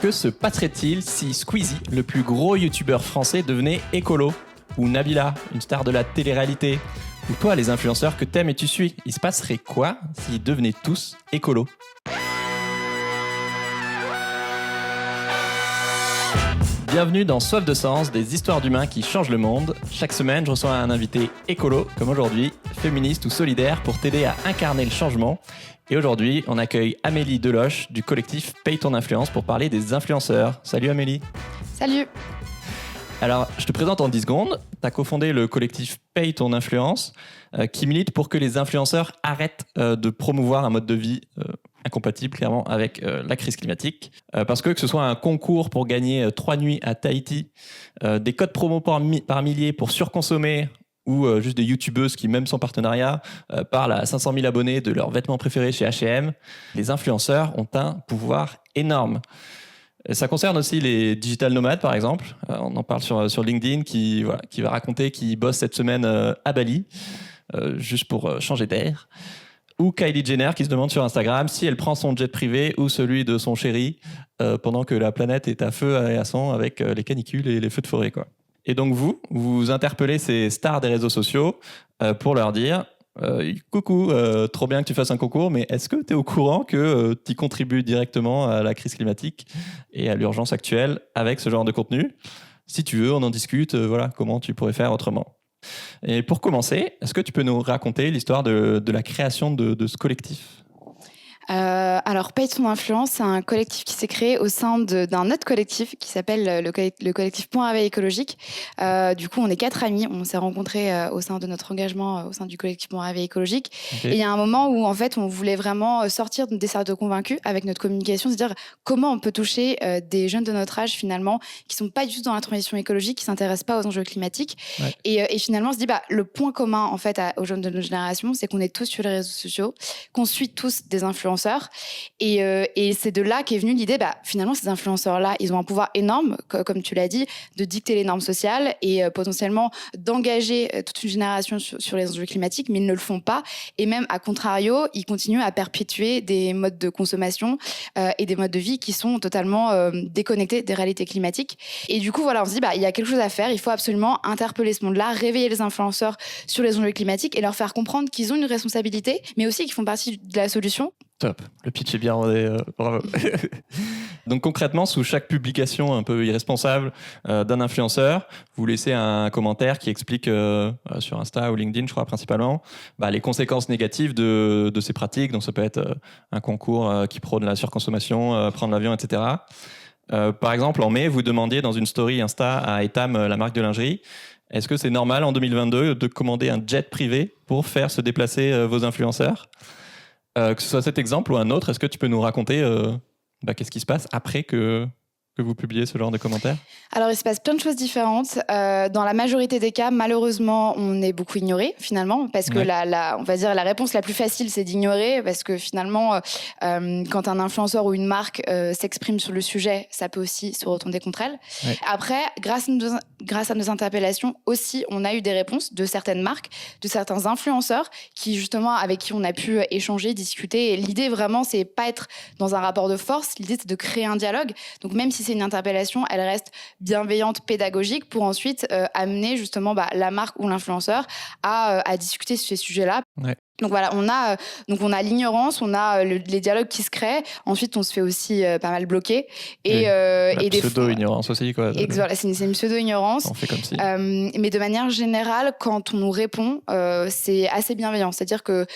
Que se passerait-il si Squeezie, le plus gros youtubeur français, devenait écolo? Ou Nabila, une star de la télé-réalité? Ou toi, les influenceurs que t'aimes et tu suis? Il se passerait quoi s'ils devenaient tous écolos? Bienvenue dans Soif de Sens, des histoires d'humains qui changent le monde. Chaque semaine, je reçois un invité écolo, comme aujourd'hui, féministe ou solidaire, pour t'aider à incarner le changement. Et aujourd'hui, on accueille Amélie Deloche du collectif Paye ton influence pour parler des influenceurs. Salut Amélie. Salut. Alors, je te présente en 10 secondes. Tu as cofondé le collectif Paye ton influence, qui milite pour que les influenceurs arrêtent de promouvoir un mode de vie incompatible clairement avec la crise climatique. Parce que ce soit un concours pour gagner 3 nuits à Tahiti, des codes promo par milliers pour surconsommer, ou juste des youtubeuses qui, même sans partenariat, parlent à 500 000 abonnés de leurs vêtements préférés chez H&M, les influenceurs ont un pouvoir énorme. Ça concerne aussi les digital nomades, par exemple. On en parle sur LinkedIn, qui va raconter qu'il bosse cette semaine à Bali, juste pour changer d'air. Ou Kylie Jenner, qui se demande sur Instagram si elle prend son jet privé ou celui de son chéri, pendant que la planète est à feu et à sang avec les canicules et les feux de forêt, quoi. Et donc vous interpellez ces stars des réseaux sociaux pour leur dire coucou, trop bien que tu fasses un concours, mais est-ce que tu es au courant que tu contribues directement à la crise climatique et à l'urgence actuelle avec ce genre de contenu? Si tu veux, on en discute, comment tu pourrais faire autrement. Et pour commencer, est-ce que tu peux nous raconter l'histoire de la création de ce collectif? Alors, Paye ton influence, c'est un collectif qui s'est créé au sein d'un autre collectif qui s'appelle le collectif Point Réveil écologique. Du coup, on est 4 amis. On s'est rencontrés au sein de notre engagement au sein du collectif Point Réveil écologique. Okay. Et il y a un moment où, en fait, on voulait vraiment sortir des cercles convaincus avec notre communication, se dire comment on peut toucher des jeunes de notre âge, finalement, qui sont pas du tout dans la transition écologique, qui s'intéressent pas aux enjeux climatiques. Ouais. Et finalement, on se dit, le point commun, en fait, aux jeunes de notre génération, c'est qu'on est tous sur les réseaux sociaux, qu'on suit tous des influenceurs. Et c'est de là qu'est venue l'idée, finalement, ces influenceurs-là, ils ont un pouvoir énorme, comme tu l'as dit, de dicter les normes sociales et potentiellement d'engager toute une génération sur les enjeux climatiques, mais ils ne le font pas. Et même, à contrario, ils continuent à perpétuer des modes de consommation et des modes de vie qui sont totalement déconnectés des réalités climatiques. Et du coup, on se dit, il y a quelque chose à faire. Il faut absolument interpeller ce monde-là, réveiller les influenceurs sur les enjeux climatiques et leur faire comprendre qu'ils ont une responsabilité, mais aussi qu'ils font partie de la solution. Top, le pitch est bien rodé, bravo. Donc concrètement, sous chaque publication un peu irresponsable d'un influenceur, vous laissez un commentaire qui explique sur Insta ou LinkedIn, je crois principalement, les conséquences négatives de ces pratiques. Donc ça peut être un concours qui prône la surconsommation, prendre l'avion, etc. Par exemple, en mai, vous demandiez dans une story Insta à Etam, la marque de lingerie, est-ce que c'est normal en 2022 de commander un jet privé pour faire se déplacer vos influenceurs? Que ce soit cet exemple ou un autre, est-ce que tu peux nous raconter qu'est-ce qui se passe après que vous publiez ce genre de commentaires? Alors, il se passe plein de choses différentes. Dans la majorité des cas, malheureusement, on est beaucoup ignoré, finalement, parce que on va dire la réponse la plus facile, c'est d'ignorer, parce que finalement, quand un influenceur ou une marque s'exprime sur le sujet, ça peut aussi se retourner contre elle. Ouais. Après, grâce à nos interpellations aussi, on a eu des réponses de certaines marques, de certains influenceurs, avec qui on a pu échanger, discuter. Et l'idée, vraiment, c'est pas être dans un rapport de force. L'idée, c'est de créer un dialogue. Donc, même si c'est une interpellation, elle reste bienveillante, pédagogique, pour ensuite amener justement la marque ou l'influenceur à discuter sur ces sujets-là. Ouais. Donc voilà, on a l'ignorance, on a les dialogues qui se créent. Ensuite, on se fait aussi pas mal bloquer. Et pseudo-ignorance aussi, quoi. Voilà, c'est une pseudo-ignorance. On fait comme si. Mais de manière générale, quand on nous répond, c'est assez bienveillant. C'est-à-dire que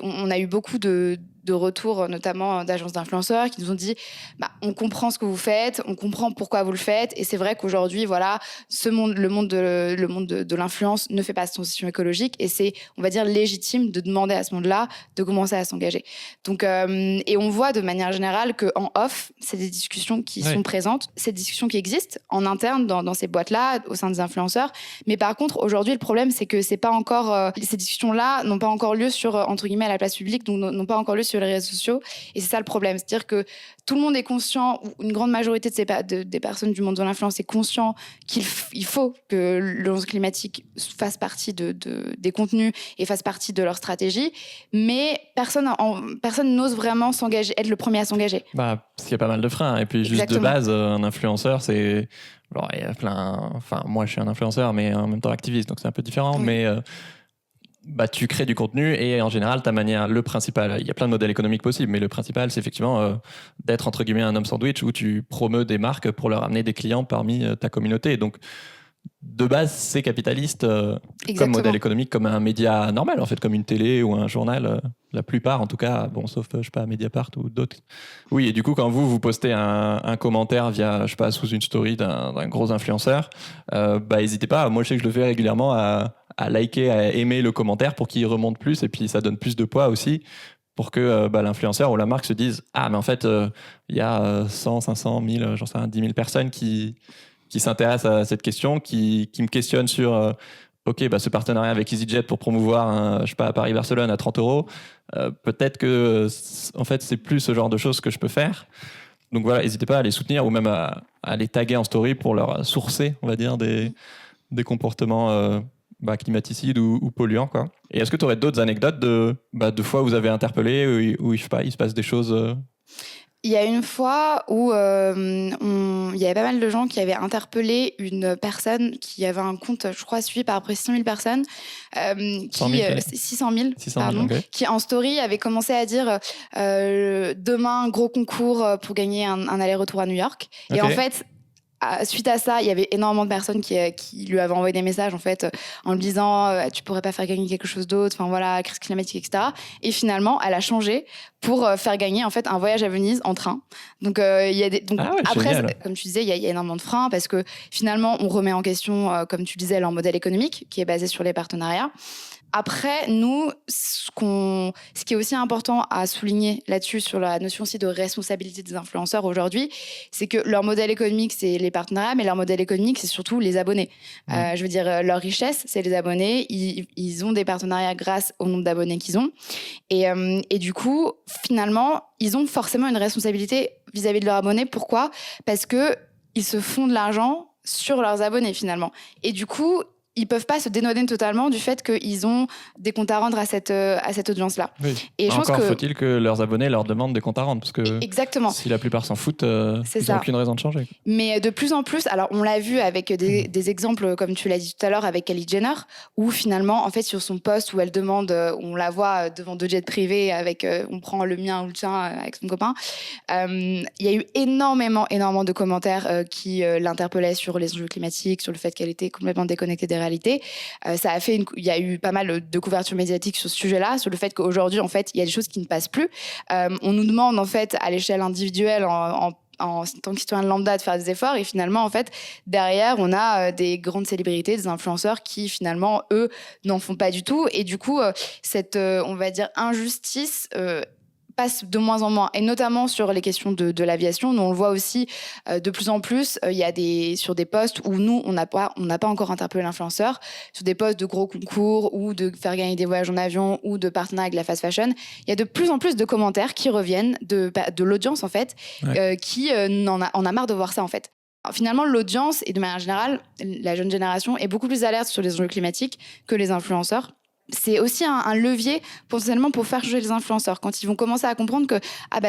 on a eu beaucoup de retours, notamment d'agences d'influenceurs, qui nous ont dit on comprend ce que vous faites, on comprend pourquoi vous le faites, et c'est vrai qu'aujourd'hui, le monde de l'influence ne fait pas cette transition écologique, et c'est, on va dire, légitime de demander à ce monde-là de commencer à s'engager. Donc, et on voit de manière générale qu'en off, c'est des discussions qui sont présentes, c'est des discussions qui existent en interne dans ces boîtes-là, au sein des influenceurs. Mais par contre, aujourd'hui, le problème, c'est que c'est pas encore, ces discussions-là n'ont pas encore lieu sur, entre guillemets, à la place publique, donc n'ont pas encore lieu sur les réseaux sociaux. Et c'est ça le problème. C'est-à-dire que tout le monde est conscient, ou une grande majorité des personnes du monde de l'influence est conscient qu'il faut que l'urgence climatique fasse partie des contenus et fasse partie de leur stratégie. Mais personne n'ose vraiment s'engager, être le premier à s'engager. Parce qu'il y a pas mal de freins. Et puis, juste Exactement. de base, un influenceur, c'est... Alors, il y a plein... Enfin, moi, je suis un influenceur, mais en même temps activiste, donc c'est un peu différent. Oui. Mais tu crées du contenu et en général, ta manière, le principal, il y a plein de modèles économiques possibles, mais le principal, c'est effectivement d'être, entre guillemets, un homme sandwich où tu promeus des marques pour leur amener des clients parmi ta communauté. Donc, de base, c'est capitaliste comme modèle économique, comme un média normal, en fait, comme une télé ou un journal. La plupart, en tout cas, bon, sauf, je sais pas, Mediapart ou d'autres. Oui, et du coup, quand vous postez un commentaire via, je sais pas, sous une story d'un gros influenceur, n'hésitez pas, moi je sais que je le fais régulièrement, à liker, à aimer le commentaire pour qu'il remonte plus, et puis ça donne plus de poids aussi, pour que l'influenceur ou la marque se dise « Ah, mais en fait, il y a 100, 500, 1000, j'en sais rien, 10 000 personnes qui s'intéressent à cette question, qui me questionnent sur ok, ce partenariat avec EasyJet pour promouvoir je sais pas, à Paris-Barcelone à 30 €, peut-être que en fait c'est plus ce genre de choses que je peux faire. Donc voilà, n'hésitez pas à les soutenir ou même à les taguer en story pour leur sourcer, on va dire, des comportements climaticides ou polluants, quoi. Et est-ce que tu aurais d'autres anecdotes de fois où vous avez interpellé, où je sais pas, il se passe des choses Il y a une fois où il y avait pas mal de gens qui avaient interpellé une personne qui avait un compte, je crois, suivi par à peu près 600 000 personnes, 600 000, pardon, okay. Qui en story avait commencé à dire demain, gros concours pour gagner un aller-retour à New York. Okay. Et en fait, suite à ça, il y avait énormément de personnes qui lui avaient envoyé des messages en fait en lui disant tu pourrais pas faire gagner quelque chose d'autre, enfin voilà, crise climatique, etc. Et finalement, elle a changé pour faire gagner en fait un voyage à Venise en train. Donc il y a après, comme tu disais, il y a énormément de freins parce que finalement, on remet en question, comme tu disais, leur modèle économique qui est basé sur les partenariats. Après, nous, ce qui est aussi important à souligner là-dessus, sur la notion aussi de responsabilité des influenceurs aujourd'hui, c'est que leur modèle économique, c'est les partenariats, mais leur modèle économique, c'est surtout les abonnés. Je veux dire, leur richesse, c'est les abonnés. Ils ont des partenariats grâce au nombre d'abonnés qu'ils ont. Et du coup, finalement, ils ont forcément une responsabilité vis-à-vis de leurs abonnés. Pourquoi ? Parce qu'ils se font de l'argent sur leurs abonnés, finalement. Et du coup, ils peuvent pas se dénoder totalement du fait qu'ils ont des comptes à rendre à cette audience-là. Oui. Et encore faut-il que leurs abonnés leur demandent des comptes à rendre, parce que exactement. Si la plupart s'en foutent, ils n'ont aucune raison de changer. Mais de plus en plus, alors on l'a vu avec des exemples, comme tu l'as dit tout à l'heure, avec Kylie Jenner, où finalement, en fait, sur son post où elle demande, on la voit devant 2 jets privés, on prend le mien ou le tien avec son copain, il y a eu énormément de commentaires qui l'interpellaient sur les enjeux climatiques, sur le fait qu'elle était complètement déconnectée des réalités. Il y a eu pas mal de couverture médiatique sur ce sujet-là, sur le fait qu'aujourd'hui, en fait, il y a des choses qui ne passent plus. On nous demande, en fait, à l'échelle individuelle, en tant que citoyen lambda, de faire des efforts, et finalement, en fait, derrière, on a des grandes célébrités, des influenceurs qui, finalement, eux, n'en font pas du tout. Et du coup, cette, on va dire, injustice passe de moins en moins, et notamment sur les questions de l'aviation. Nous, on le voit aussi de plus en plus. Il y a sur des postes où nous, on n'a pas encore interpellé l'influenceur, sur des postes de gros concours ou de faire gagner des voyages en avion ou de partenariat avec la fast fashion. Il y a de plus en plus de commentaires qui reviennent de l'audience, en fait, qui en a marre de voir ça, en fait. Alors, finalement, l'audience, et de manière générale, la jeune génération, est beaucoup plus alerte sur les enjeux climatiques que les influenceurs. C'est aussi un levier potentiellement pour faire changer les influenceurs quand ils vont commencer à comprendre que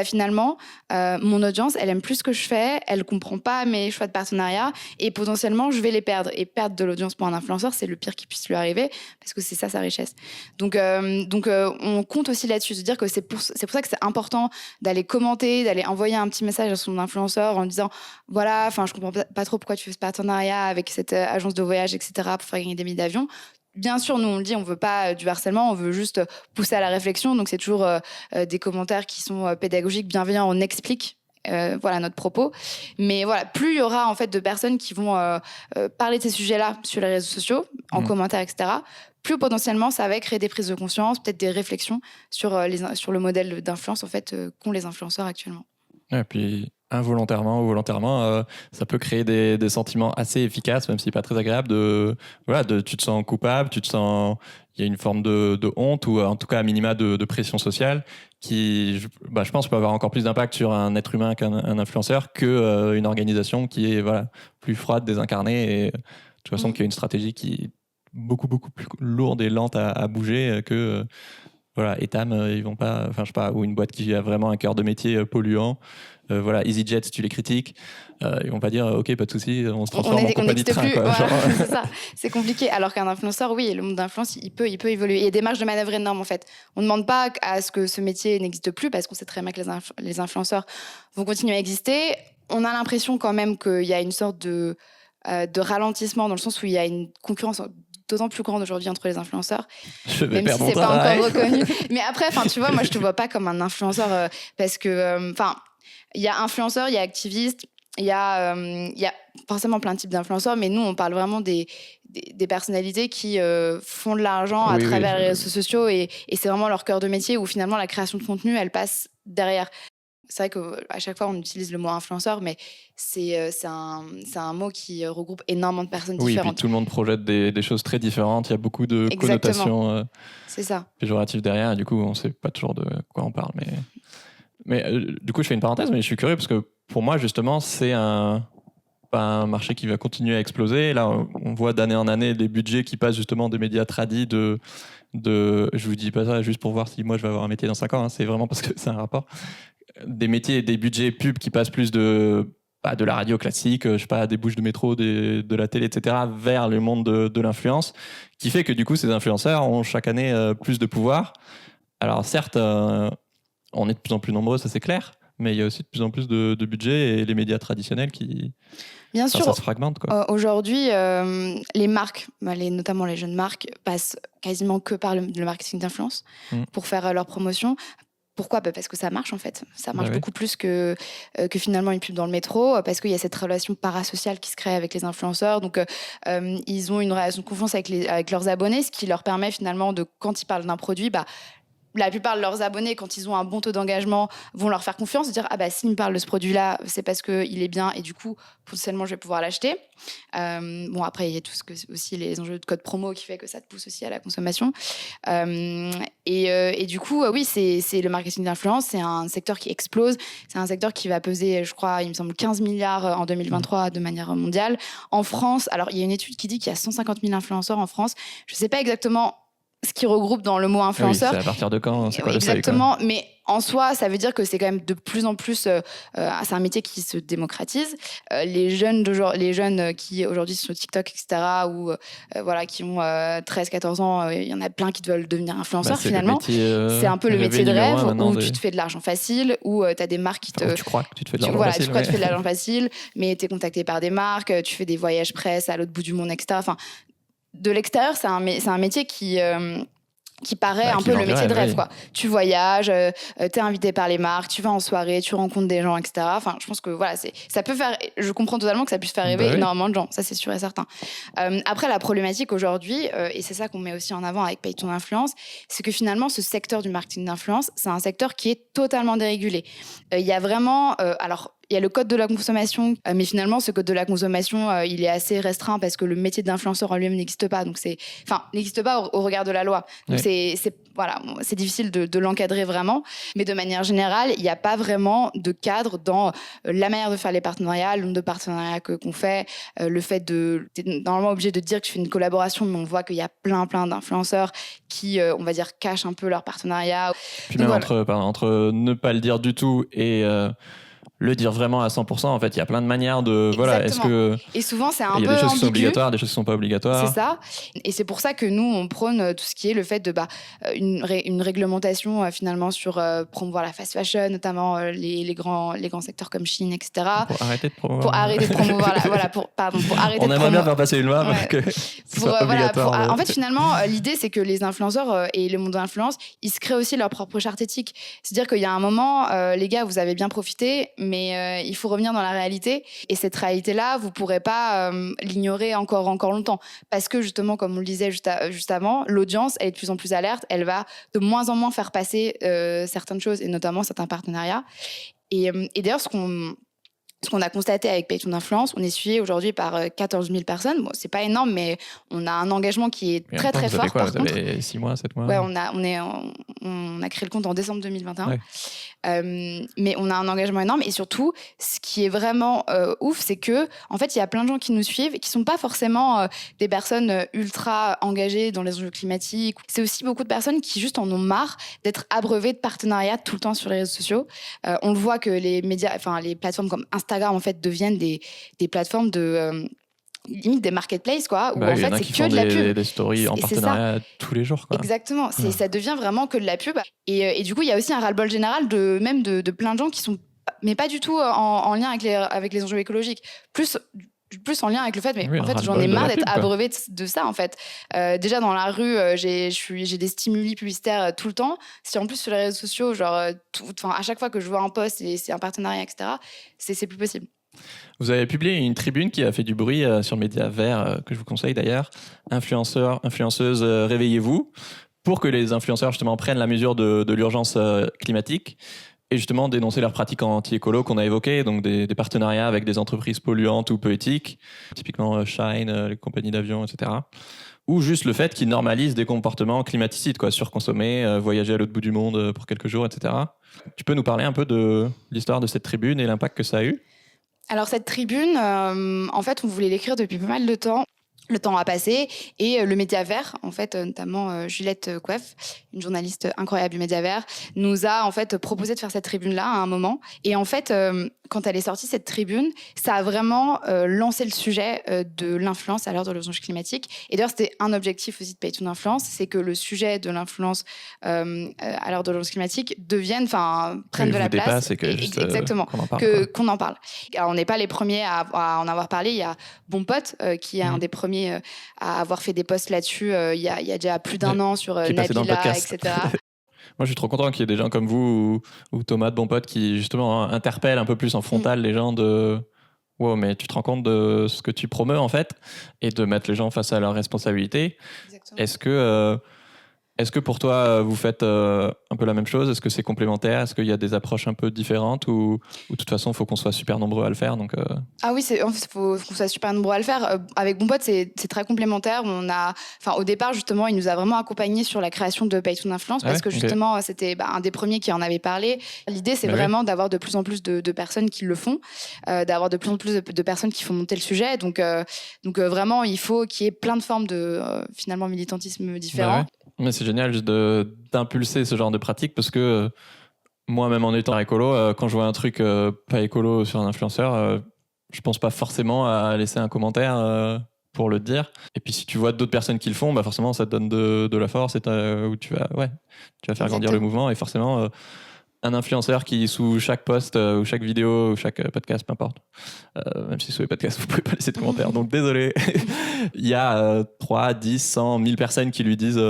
finalement mon audience, elle aime plus ce que je fais, elle comprend pas mes choix de partenariat, et potentiellement je vais les perdre, et perdre de l'audience pour un influenceur, c'est le pire qui puisse lui arriver, parce que c'est ça sa richesse. Donc on compte aussi là-dessus, de dire que c'est pour ça que c'est important d'aller commenter, d'aller envoyer un petit message à son influenceur en disant voilà, enfin je comprends pas trop pourquoi tu fais ce partenariat avec cette agence de voyage, etc., pour faire gagner des billets d'avion. Bien sûr, nous, on le dit, on veut pas du harcèlement, on veut juste pousser à la réflexion. Donc, c'est toujours des commentaires qui sont pédagogiques, bienveillants, on explique notre propos. Mais voilà, plus il y aura en fait de personnes qui vont parler de ces sujets-là sur les réseaux sociaux, en commentaire, etc., plus potentiellement, ça va créer des prises de conscience, peut-être des réflexions sur le modèle d'influence en fait qu'ont les influenceurs actuellement. Et puis, involontairement ou volontairement, ça peut créer des sentiments assez efficaces, même si pas très agréables. Tu te sens coupable, il y a une forme de honte ou en tout cas à minima de pression sociale qui, je pense, peut avoir encore plus d'impact sur un être humain qu'un influenceur que une organisation qui est plus froide, désincarnée et de toute façon qui a une stratégie qui est beaucoup beaucoup plus lourde et lente à bouger que Etam, ils vont pas, enfin je sais pas, ou une boîte qui a vraiment un cœur de métier polluant. EasyJet, si tu les critiques, ils vont pas dire ok, pas de souci, on se transforme en compagnie de train. Voilà, c'est ça, c'est compliqué. Alors qu'un influenceur, oui, le monde d'influence, il peut évoluer. Il y a des marges de manœuvre énormes en fait. On ne demande pas à ce que ce métier n'existe plus parce qu'on sait très bien que les influenceurs vont continuer à exister. On a l'impression quand même qu'il y a une sorte de ralentissement dans le sens où il y a une concurrence d'autant plus grande aujourd'hui entre les influenceurs, même si c'est pas encore reconnu. Mais après, tu vois, moi je te vois pas comme un influenceur parce que, il y a influenceurs, il y a activistes, il y a forcément plein de types d'influenceurs, mais nous on parle vraiment des personnalités qui font de l'argent à travers les réseaux sociaux et c'est vraiment leur cœur de métier où finalement la création de contenu elle passe derrière. C'est vrai qu'à chaque fois, on utilise le mot influenceur, mais c'est un mot qui regroupe énormément de personnes différentes. Oui, et puis tout le monde projette des choses très différentes. Il y a beaucoup de connotations péjoratives derrière. Et du coup, on ne sait pas toujours de quoi on parle. Mais du coup, je fais une parenthèse, mais je suis curieux parce que pour moi, justement, c'est un marché qui va continuer à exploser. Là, on voit d'année en année des budgets qui passent justement des médias tradis je vous dis pas ça juste pour voir si moi je vais avoir un métier dans 5 ans. C'est vraiment parce que c'est un rapport. Des métiers et des budgets pubs qui passent plus de la radio classique, je sais pas, des bouches de métro, de la télé, etc., vers le monde de l'influence, qui fait que du coup, ces influenceurs ont chaque année plus de pouvoir. Alors certes, on est de plus en plus nombreux, ça c'est clair, mais il y a aussi de plus en plus de budget et les médias traditionnels qui... Bien sûr, ça se fragmente. Aujourd'hui, les marques, notamment les jeunes marques, passent quasiment que par le marketing d'influence pour faire leur promotion. Pourquoi ? Parce que ça marche en fait. Ça marche beaucoup plus que finalement une pub dans le métro, parce qu'il y a cette relation parasociale qui se crée avec les influenceurs. Donc, ils ont une relation de confiance avec leurs abonnés, ce qui leur permet finalement quand ils parlent d'un produit, la plupart de leurs abonnés, quand ils ont un bon taux d'engagement, vont leur faire confiance, dire s'ils me parlent de ce produit-là, c'est parce qu'il est bien et du coup, potentiellement, je vais pouvoir l'acheter. Après, il y a aussi les enjeux de code promo qui fait que ça te pousse aussi à la consommation. Et du coup, oui, c'est le marketing d'influence, c'est un secteur qui explose, c'est un secteur qui va peser, je crois, il me semble 15 milliards en 2023 de manière mondiale. En France, alors il y a une étude qui dit qu'il y a 150 000 influenceurs en France. Je ne sais pas exactement ce qui regroupe dans le mot influenceur. Oui, c'est à partir de quand, c'est quoi le seuil, exactement, mais en soi, ça veut dire que c'est quand même de plus en plus... c'est un métier qui se démocratise. Les jeunes qui aujourd'hui sont sur TikTok, etc., ou qui ont 13-14 ans, il y en a plein qui veulent devenir influenceurs finalement. C'est un peu le métier de rêve où tu te fais de l'argent facile, où tu as des marques qui te... Tu crois que tu te fais de l'argent facile. Tu crois que tu fais de l'argent facile, mais tu es contacté par des marques, tu fais des voyages presse à l'autre bout du monde, etc. Enfin, de l'extérieur, c'est un métier qui paraît un peu le métier de rêve, quoi. Tu voyages, t'es invité par les marques, tu vas en soirée, tu rencontres des gens, etc. Enfin, je pense que ça peut faire. Je comprends totalement que ça puisse faire rêver énormément de gens, ça c'est sûr et certain. Après, la problématique aujourd'hui, et c'est ça qu'on met aussi en avant avec Paye ton influence, c'est que finalement, ce secteur du marketing d'influence, c'est un secteur qui est totalement dérégulé. Il y a vraiment, il y a le code de la consommation, mais finalement, ce code de la consommation, il est assez restreint parce que le métier d'influenceur en lui-même n'existe pas. Donc n'existe pas au regard de la loi. Donc c'est difficile de l'encadrer vraiment. Mais de manière générale, il n'y a pas vraiment de cadre dans la manière de faire les partenariats, le nombre de partenariats qu'on fait, le fait t'es normalement obligé de dire que tu fais une collaboration, mais on voit qu'il y a plein d'influenceurs qui, on va dire, cachent un peu leur partenariat. Puis même entre ne pas le dire du tout et... le dire vraiment à 100%, en fait, il y a plein de manières de... Et souvent, c'est un peu ambigu. Il y a des choses qui sont obligatoires, des choses qui ne sont pas obligatoires. C'est ça. Et c'est pour ça que nous, on prône tout ce qui est le fait de une réglementation finalement sur promouvoir la fast fashion, notamment les grands secteurs comme Chine, etc. Pour arrêter de promouvoir. Pour arrêter de promouvoir... pour arrêter on aimerait bien faire passer une loi, mais que ce soit obligatoire. En fait, finalement, l'idée, c'est que les influenceurs et le monde de l'influence, ils se créent aussi leur propre charte éthique. C'est-à-dire qu'il y a un moment, les gars, vous avez bien profité, mais il faut revenir dans la réalité. Et cette réalité-là, vous ne pourrez pas l'ignorer encore longtemps. Parce que justement, comme on le disait juste avant, l'audience, elle est de plus en plus alerte. Elle va de moins en moins faire passer certaines choses, et notamment certains partenariats. Et d'ailleurs, ce qu'on Ce qu'on a constaté avec Pay ton influence, on est suivi aujourd'hui par 14 000 personnes. Bon, c'est pas énorme, mais on a un engagement qui est très très fort. Vous avez 6 mois, 7 mois? Ouais, on a créé le compte en décembre 2021. Ouais. Mais on a un engagement énorme et surtout, ce qui est vraiment ouf, c'est que en fait, il y a plein de gens qui nous suivent et qui sont pas forcément des personnes ultra engagées dans les enjeux climatiques. C'est aussi beaucoup de personnes qui juste en ont marre d'être abreuvées de partenariats tout le temps sur les réseaux sociaux. On le voit que les médias, enfin les plateformes comme Instagram en fait deviennent des plateformes de limite des marketplaces quoi, où en fait c'est que de la pub, des stories en partenariat tous les jours quoi. Exactement, ça devient vraiment que de la pub et du coup il y a aussi un ras-le-bol général de plein de gens qui sont mais pas du tout en lien avec les enjeux écologiques, plus en lien avec le fait en fait j'en ai marre d'être abreuvée de ça en fait. Déjà dans la rue j'ai des stimuli publicitaires tout le temps, si en plus sur les réseaux sociaux genre à chaque fois que je vois un post et c'est un partenariat etc, c'est plus possible. Vous avez publié une tribune qui a fait du bruit sur Média Vert, que je vous conseille d'ailleurs. Influenceurs, influenceuses, réveillez-vous, pour que les influenceurs justement prennent la mesure de l'urgence climatique et justement dénoncer leurs pratiques anti-écolo qu'on a évoquées, donc des partenariats avec des entreprises polluantes ou peu éthiques, typiquement Shine, les compagnies d'avions, etc. Ou juste le fait qu'ils normalisent des comportements climaticides, quoi, surconsommer, voyager à l'autre bout du monde pour quelques jours, etc. Tu peux nous parler un peu de l'histoire de cette tribune et l'impact que ça a eu ? Alors cette tribune, en fait, on voulait l'écrire depuis pas mal de temps. Le temps a passé et le Média Vert, en fait, notamment Juliette Coeff, une journaliste incroyable du Média Vert, nous a en fait proposé de faire cette tribune-là à un moment. Et en fait, quand elle est sortie cette tribune, ça a vraiment lancé le sujet de l'influence à l'heure de l'urgence climatique. Et d'ailleurs, c'était un objectif aussi de Pay ton influence, c'est que le sujet de l'influence à l'heure de l'urgence climatique prenne de la place. Et que juste, exactement, qu'on en parle. Alors, on n'est pas les premiers à en avoir parlé. Il y a Bon Pote qui est un des premiers à avoir fait des posts là-dessus il y a déjà plus d'un an sur Nabila, etc. Moi, je suis trop content qu'il y ait des gens comme vous ou Thomas de Bon Pote qui, justement, interpellent un peu plus en frontal les gens de « Wow, mais tu te rends compte de ce que tu promeus, en fait ?» et de mettre les gens face à leurs responsabilités. Exactement. Est-ce que pour toi, vous faites un peu la même chose ? Est-ce que c'est complémentaire ? Est-ce qu'il y a des approches un peu différentes ou de toute façon, il faut qu'on soit super nombreux à le faire Ah oui, il faut qu'on soit super nombreux à le faire. Avec Bon Pote, c'est très complémentaire. Au départ, justement, il nous a vraiment accompagnés sur la création de Pay ton influence parce que justement, c'était un des premiers qui en avait parlé. L'idée, c'est vraiment d'avoir de plus en plus de personnes qui le font, d'avoir de plus en plus de personnes qui font monter le sujet. Donc vraiment, il faut qu'il y ait plein de formes de finalement militantisme différents. Mais c'est génial juste d'impulser ce genre de pratique parce que moi, même en étant écolo, quand je vois un truc pas écolo sur un influenceur, je pense pas forcément à laisser un commentaire pour le dire. Et puis si tu vois d'autres personnes qui le font, bah forcément ça te donne de la force et où tu vas faire grandir le mouvement. Et forcément, un influenceur qui, sous chaque post ou chaque vidéo ou chaque podcast, peu importe, même si sous les podcasts, vous pouvez pas laisser de commentaires, donc désolé, il y a 3, 10, 100, 1000 personnes qui lui disent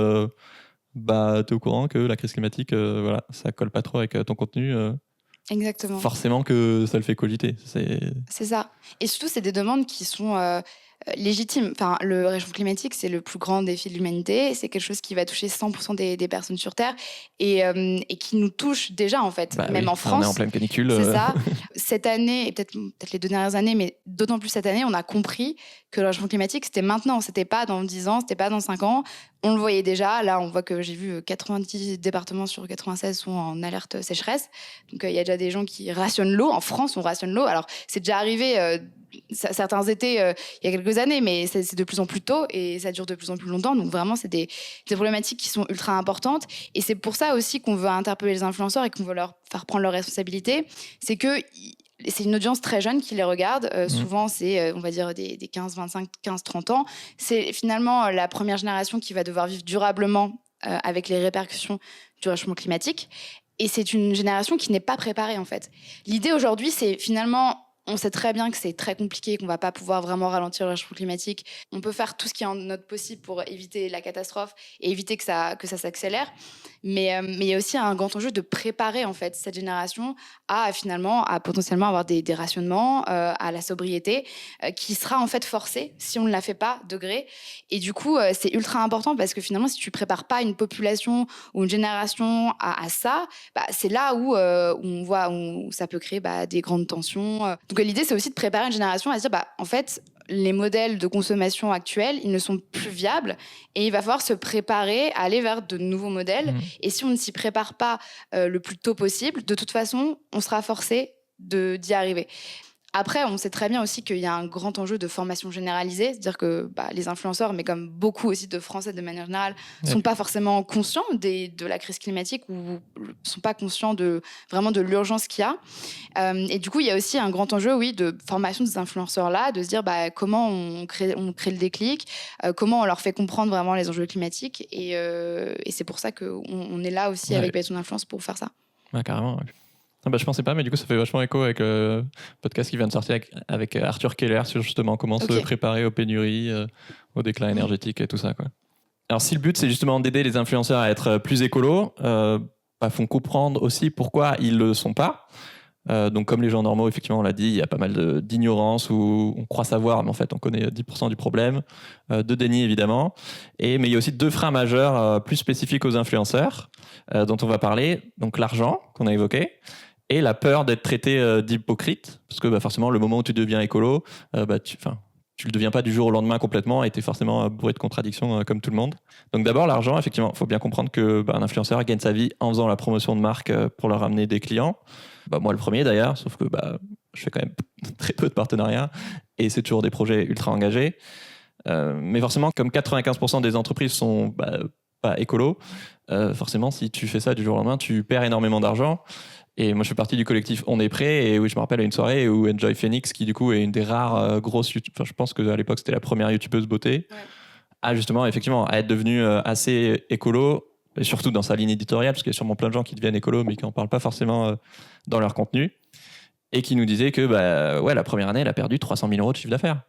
t'es au courant que la crise climatique, ça colle pas trop avec ton contenu. Exactement. Forcément que ça le fait cogiter. C'est ça. Et surtout, c'est des demandes qui sont légitime. Enfin, le réchauffement climatique, c'est le plus grand défi de l'humanité. C'est quelque chose qui va toucher 100% des personnes sur Terre et qui nous touche déjà, en fait. Même en France. On est en pleine canicule. C'est ça. Cette année, et peut-être les 2 dernières années, mais d'autant plus cette année, on a compris que le réchauffement climatique, c'était maintenant. C'était pas dans 10 ans, c'était pas dans 5 ans. On le voyait déjà. Là, on voit que j'ai vu 90 départements sur 96 sont en alerte sécheresse. Donc, il y a déjà des gens qui rationnent l'eau. En France, on rationne l'eau. Alors, c'est déjà arrivé certains étés il y a quelques années, mais c'est de plus en plus tôt et ça dure de plus en plus longtemps. Donc, vraiment, c'est des problématiques qui sont ultra importantes. Et c'est pour ça aussi qu'on veut interpeller les influenceurs et qu'on veut leur faire prendre leurs responsabilités. C'est que c'est une audience très jeune qui les regarde. Souvent, c'est, on va dire, des 15, 25, 15, 30 ans. C'est finalement la première génération qui va devoir vivre durablement avec les répercussions du réchauffement climatique. Et c'est une génération qui n'est pas préparée, en fait. L'idée aujourd'hui, c'est finalement... On sait très bien que c'est très compliqué, qu'on ne va pas pouvoir vraiment ralentir le réchauffement climatique. On peut faire tout ce qui est en notre possible pour éviter la catastrophe et éviter que ça s'accélère. Mais il y a aussi un grand enjeu de préparer en fait, cette génération à potentiellement avoir des rationnements, à la sobriété, qui sera en fait forcée si on ne la fait pas de gré. Et du coup, c'est ultra important parce que finalement, si tu ne prépares pas une population ou une génération à ça, c'est là où on voit où ça peut créer des grandes tensions. Donc Donc l'idée, c'est aussi de préparer une génération à se dire, en fait, les modèles de consommation actuels, ils ne sont plus viables et il va falloir se préparer à aller vers de nouveaux modèles. Et si on ne s'y prépare pas le plus tôt possible, de toute façon, on sera forcé d'y arriver. Après, on sait très bien aussi qu'il y a un grand enjeu de formation généralisée, c'est-à-dire que les influenceurs, mais comme beaucoup aussi de Français de manière générale, ne sont pas forcément conscients de la crise climatique ou ne sont pas conscients vraiment de l'urgence qu'il y a. Et du coup, il y a aussi un grand enjeu, de formation des influenceurs-là, de se dire comment on crée le déclic, comment on leur fait comprendre vraiment les enjeux climatiques. Et c'est pour ça qu'on est là aussi avec Paye ton influence pour faire ça. Ouais, carrément. Je pensais pas, mais du coup, ça fait vachement écho avec le podcast qui vient de sortir avec Arthur Keller sur justement comment se préparer aux pénuries, au déclin énergétique et tout ça, quoi. Alors, si le but, c'est justement d'aider les influenceurs à être plus écolos, font comprendre aussi pourquoi ils le sont pas. Donc, comme les gens normaux, effectivement, on l'a dit, il y a pas mal d'ignorance où on croit savoir, mais en fait, on connaît 10% du problème, de déni, évidemment. Mais il y a aussi 2 freins majeurs plus spécifiques aux influenceurs dont on va parler. Donc, l'argent, qu'on a évoqué, et la peur d'être traité d'hypocrite, parce que forcément, le moment où tu deviens écolo, tu le deviens pas du jour au lendemain complètement et tu es forcément bourré de contradictions comme tout le monde. Donc d'abord, l'argent, effectivement, il faut bien comprendre qu'un influenceur gagne sa vie en faisant la promotion de marque pour leur amener des clients. Moi, le premier d'ailleurs, sauf que je fais quand même très peu de partenariats et c'est toujours des projets ultra engagés. Mais forcément, comme 95% des entreprises sont pas écolo, forcément, si tu fais ça du jour au lendemain, tu perds énormément d'argent. Et moi, je fais partie du collectif On est prêt. Et oui, je me rappelle à une soirée où Enjoy Phoenix, qui du coup est une des rares grosses... je pense qu'à l'époque, c'était la première youtubeuse beauté, a justement, effectivement, à être devenue assez écolo, et surtout dans sa ligne éditoriale, parce qu'il y a sûrement plein de gens qui deviennent écolo, mais qui n'en parlent pas forcément dans leur contenu, et qui nous disait que la première année, elle a perdu 300 000 € de chiffre d'affaires.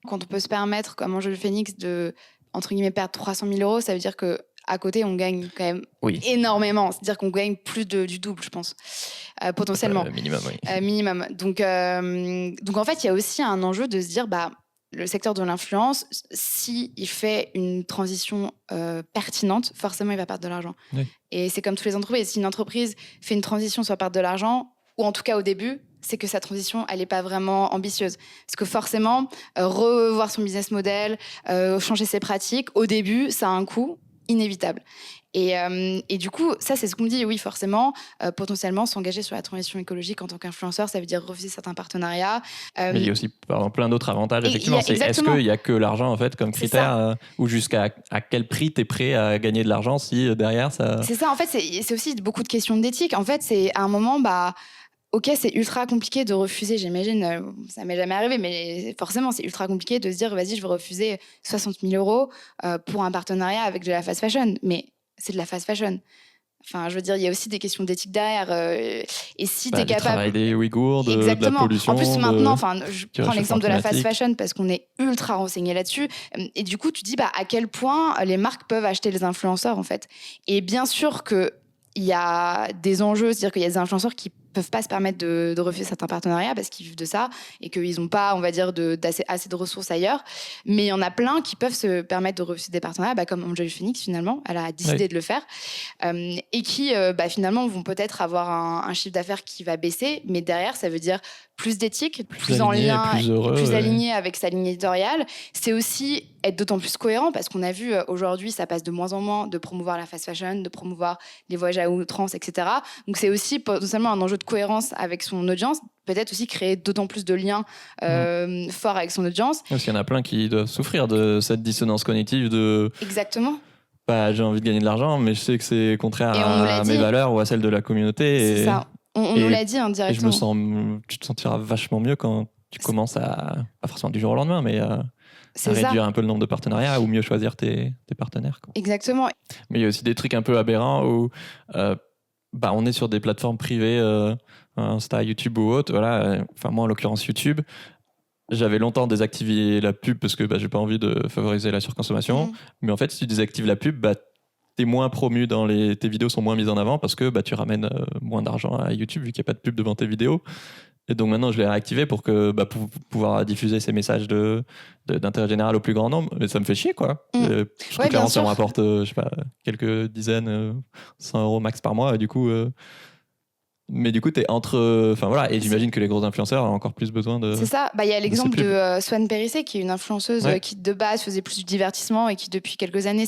Quand on peut se permettre, comme Enjoy Phoenix, de, entre guillemets, perdre 300 000 €, ça veut dire que à côté, on gagne quand même énormément. C'est-à-dire qu'on gagne plus du double, je pense, potentiellement. Minimum, oui. Minimum. Donc, en fait, il y a aussi un enjeu de se dire, le secteur de l'influence, s'il fait une transition pertinente, forcément, il va perdre de l'argent. Oui. Et c'est comme toutes les entreprises. Si une entreprise fait une transition sans perdre de l'argent, ou en tout cas au début, c'est que sa transition, elle n'est pas vraiment ambitieuse. Parce que forcément, revoir son business model, changer ses pratiques, au début, ça a un coût inévitable. Et du coup, ça, c'est ce qu'on me dit. Oui, forcément, potentiellement, s'engager sur la transition écologique en tant qu'influenceur, ça veut dire refuser certains partenariats. Mais il y a aussi plein d'autres avantages. Effectivement, est-ce qu'il n'y a que l'argent en fait, comme critère ou jusqu'à quel prix tu es prêt à gagner de l'argent si derrière ça... C'est ça, en fait, c'est aussi beaucoup de questions d'éthique. En fait, c'est à un moment... Ok, c'est ultra compliqué de refuser, j'imagine, ça m'est jamais arrivé, mais forcément, c'est ultra compliqué de se dire, vas-y, je vais refuser 60 000 € pour un partenariat avec de la fast fashion. Mais c'est de la fast fashion. Enfin, je veux dire, il y a aussi des questions d'éthique derrière. Et si tu es capable... travail des Ouïghours, de la pollution... En plus, maintenant, je prends l'exemple de la fast fashion parce qu'on est ultra renseigné là-dessus. Et du coup, tu dis à quel point les marques peuvent acheter les influenceurs, en fait. Et bien sûr qu'il y a des enjeux, c'est-à-dire qu'il y a des influenceurs qui peuvent pas se permettre de refuser certains partenariats parce qu'ils vivent de ça et qu'ils n'ont pas, on va dire, assez de ressources ailleurs. Mais il y en a plein qui peuvent se permettre de refuser des partenariats, comme Enjoy Phoenix, finalement. Elle a décidé de le faire. Et qui, finalement, vont peut-être avoir un chiffre d'affaires qui va baisser. Mais derrière, ça veut dire plus d'éthique, plus en lien, plus aligné avec sa ligne éditoriale. C'est aussi être d'autant plus cohérent parce qu'on a vu aujourd'hui, ça passe de moins en moins de promouvoir la fast fashion, de promouvoir les voyages à outrance, etc. Donc c'est aussi potentiellement un enjeu de cohérence avec son audience, peut-être aussi créer d'autant plus de liens forts avec son audience. Parce qu'il y en a plein qui doivent souffrir de cette dissonance cognitive de... Exactement. J'ai envie de gagner de l'argent, mais je sais que c'est contraire à mes valeurs ou à celles de la communauté. C'est ça. On nous l'a dit indirectement. Et tu te sentiras vachement mieux quand tu commences à, pas forcément du jour au lendemain, mais à réduire un peu le nombre de partenariats ou mieux choisir tes partenaires, quoi. Exactement. Mais il y a aussi des trucs un peu aberrants où on est sur des plateformes privées, Insta, YouTube ou autre. Voilà. Enfin, moi, en l'occurrence, YouTube. J'avais longtemps désactivé la pub parce que j'ai pas envie de favoriser la surconsommation. Mais en fait, si tu désactives la pub, t'es moins promu tes vidéos sont moins mises en avant parce que tu ramènes moins d'argent à YouTube vu qu'il n'y a pas de pub devant tes vidéos. Et donc maintenant, je l'ai réactivé pour pour pouvoir diffuser ces messages d'intérêt général au plus grand nombre. Mais ça me fait chier, quoi. Je trouve clairement ça me rapporte, quelques dizaines, 100 € max par mois. Et du coup, Mais du coup, t'es entre. Enfin voilà, et j'imagine que les gros influenceurs ont encore plus besoin de. C'est ça. Il y a l'exemple ces pubs. de Swan Périssé, qui est une influenceuse qui de base faisait plus du divertissement et qui depuis quelques années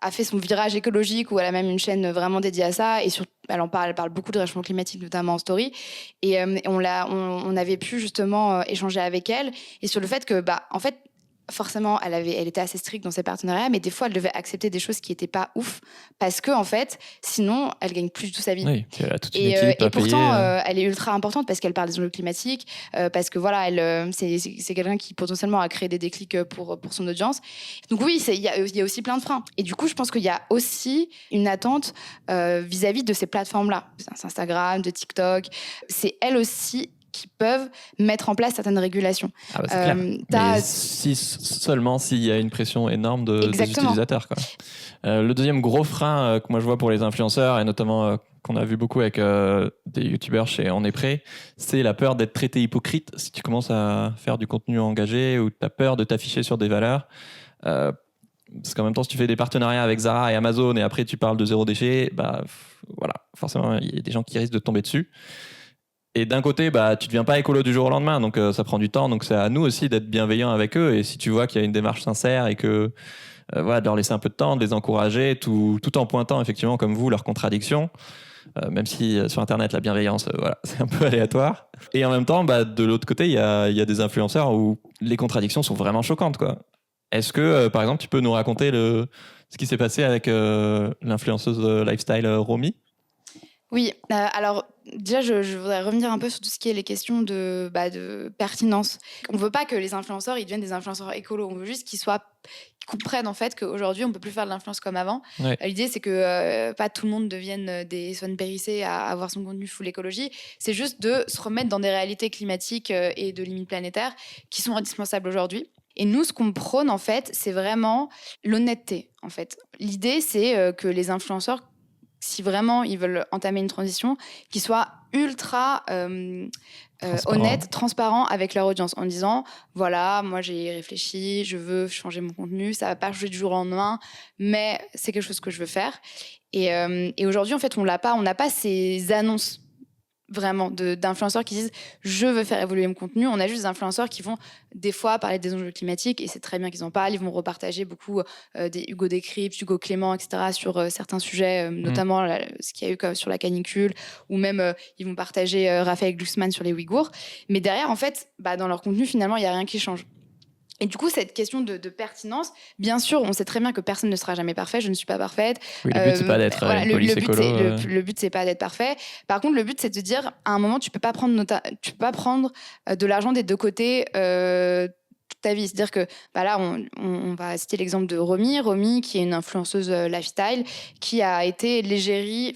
a fait son virage écologique, où elle a même une chaîne vraiment dédiée à ça. Et elle parle beaucoup de réchauffement climatique, notamment en story. Et on avait pu justement échanger avec elle et sur le fait que, en fait, forcément, elle était assez stricte dans ses partenariats, mais des fois, elle devait accepter des choses qui n'étaient pas ouf, parce que, en fait, sinon, elle gagne plus du tout sa vie. Oui, puis elle a toute une équipe à et pourtant, payer. elle est ultra importante parce qu'elle parle des enjeux climatiques, parce que voilà, c'est quelqu'un qui potentiellement a créé des déclics pour son audience. Donc oui, il y a aussi plein de freins. Et du coup, je pense qu'il y a aussi une attente vis-à-vis de ces plateformes-là, Instagram, de TikTok. C'est elles aussi qui peuvent mettre en place certaines régulations. Ah bah c'est clair. Mais seulement s'il y a une pression énorme des utilisateurs, quoi. Le deuxième gros frein que moi je vois pour les influenceurs, et notamment qu'on a vu beaucoup avec des youtubeurs chez On est prêt, c'est la peur d'être traité hypocrite si tu commences à faire du contenu engagé, ou tu as peur de t'afficher sur des valeurs. Parce qu'en même temps, si tu fais des partenariats avec Zara et Amazon et après tu parles de zéro déchet, voilà, forcément il y a des gens qui risquent de tomber dessus. Et d'un côté, tu deviens pas écolo du jour au lendemain, donc ça prend du temps. Donc c'est à nous aussi d'être bienveillants avec eux. Et si tu vois qu'il y a une démarche sincère et que de leur laisser un peu de temps, de les encourager, tout en pointant effectivement comme vous leurs contradictions, même si sur Internet la bienveillance, c'est un peu aléatoire. Et en même temps, de l'autre côté, il y a des influenceurs où les contradictions sont vraiment choquantes, quoi. Est-ce que, par exemple, tu peux nous raconter ce qui s'est passé avec l'influenceuse lifestyle Romy ? Oui, alors déjà, je voudrais revenir un peu sur tout ce qui est les questions de pertinence. On ne veut pas que les influenceurs ils deviennent des influenceurs écolos, on veut juste qu'ils comprennent en fait qu'aujourd'hui, on ne peut plus faire de l'influence comme avant. Ouais. L'idée, c'est que pas tout le monde devienne des Swan Périssé à avoir son contenu full écologie. C'est juste de se remettre dans des réalités climatiques et de limites planétaires qui sont indispensables aujourd'hui. Et nous, ce qu'on prône, en fait, c'est vraiment l'honnêteté, en fait. L'idée, c'est que les influenceurs, si vraiment ils veulent entamer une transition, qu'ils soient ultra honnêtes, transparents avec leur audience, en disant, voilà, moi j'ai réfléchi, je veux changer mon contenu, ça va pas changer du jour au lendemain, mais c'est quelque chose que je veux faire. Et aujourd'hui, en fait, on n'a pas ces annonces vraiment d'influenceurs qui disent je veux faire évoluer mon contenu. On a juste des influenceurs qui vont des fois parler des enjeux climatiques, et c'est très bien qu'ils en parlent. Ils vont repartager beaucoup des Hugo Décrypte, Hugo Clément, etc. sur certains sujets, notamment ce qu'il y a eu sur la canicule, ou même ils vont partager Raphaël Glucksmann sur les Ouïghours. Mais derrière, en fait, dans leur contenu, finalement, il n'y a rien qui change. Et du coup, cette question de pertinence, bien sûr, on sait très bien que personne ne sera jamais parfait. Je ne suis pas parfaite. Oui, le but, c'est pas d'être une police écolo. Le but, c'est pas d'être parfait. Par contre, le but, c'est de dire, à un moment, tu peux pas prendre de l'argent des deux côtés toute ta vie. C'est-à-dire que là, on va citer l'exemple de Romy, qui est une influenceuse lifestyle, qui a été l'égérie,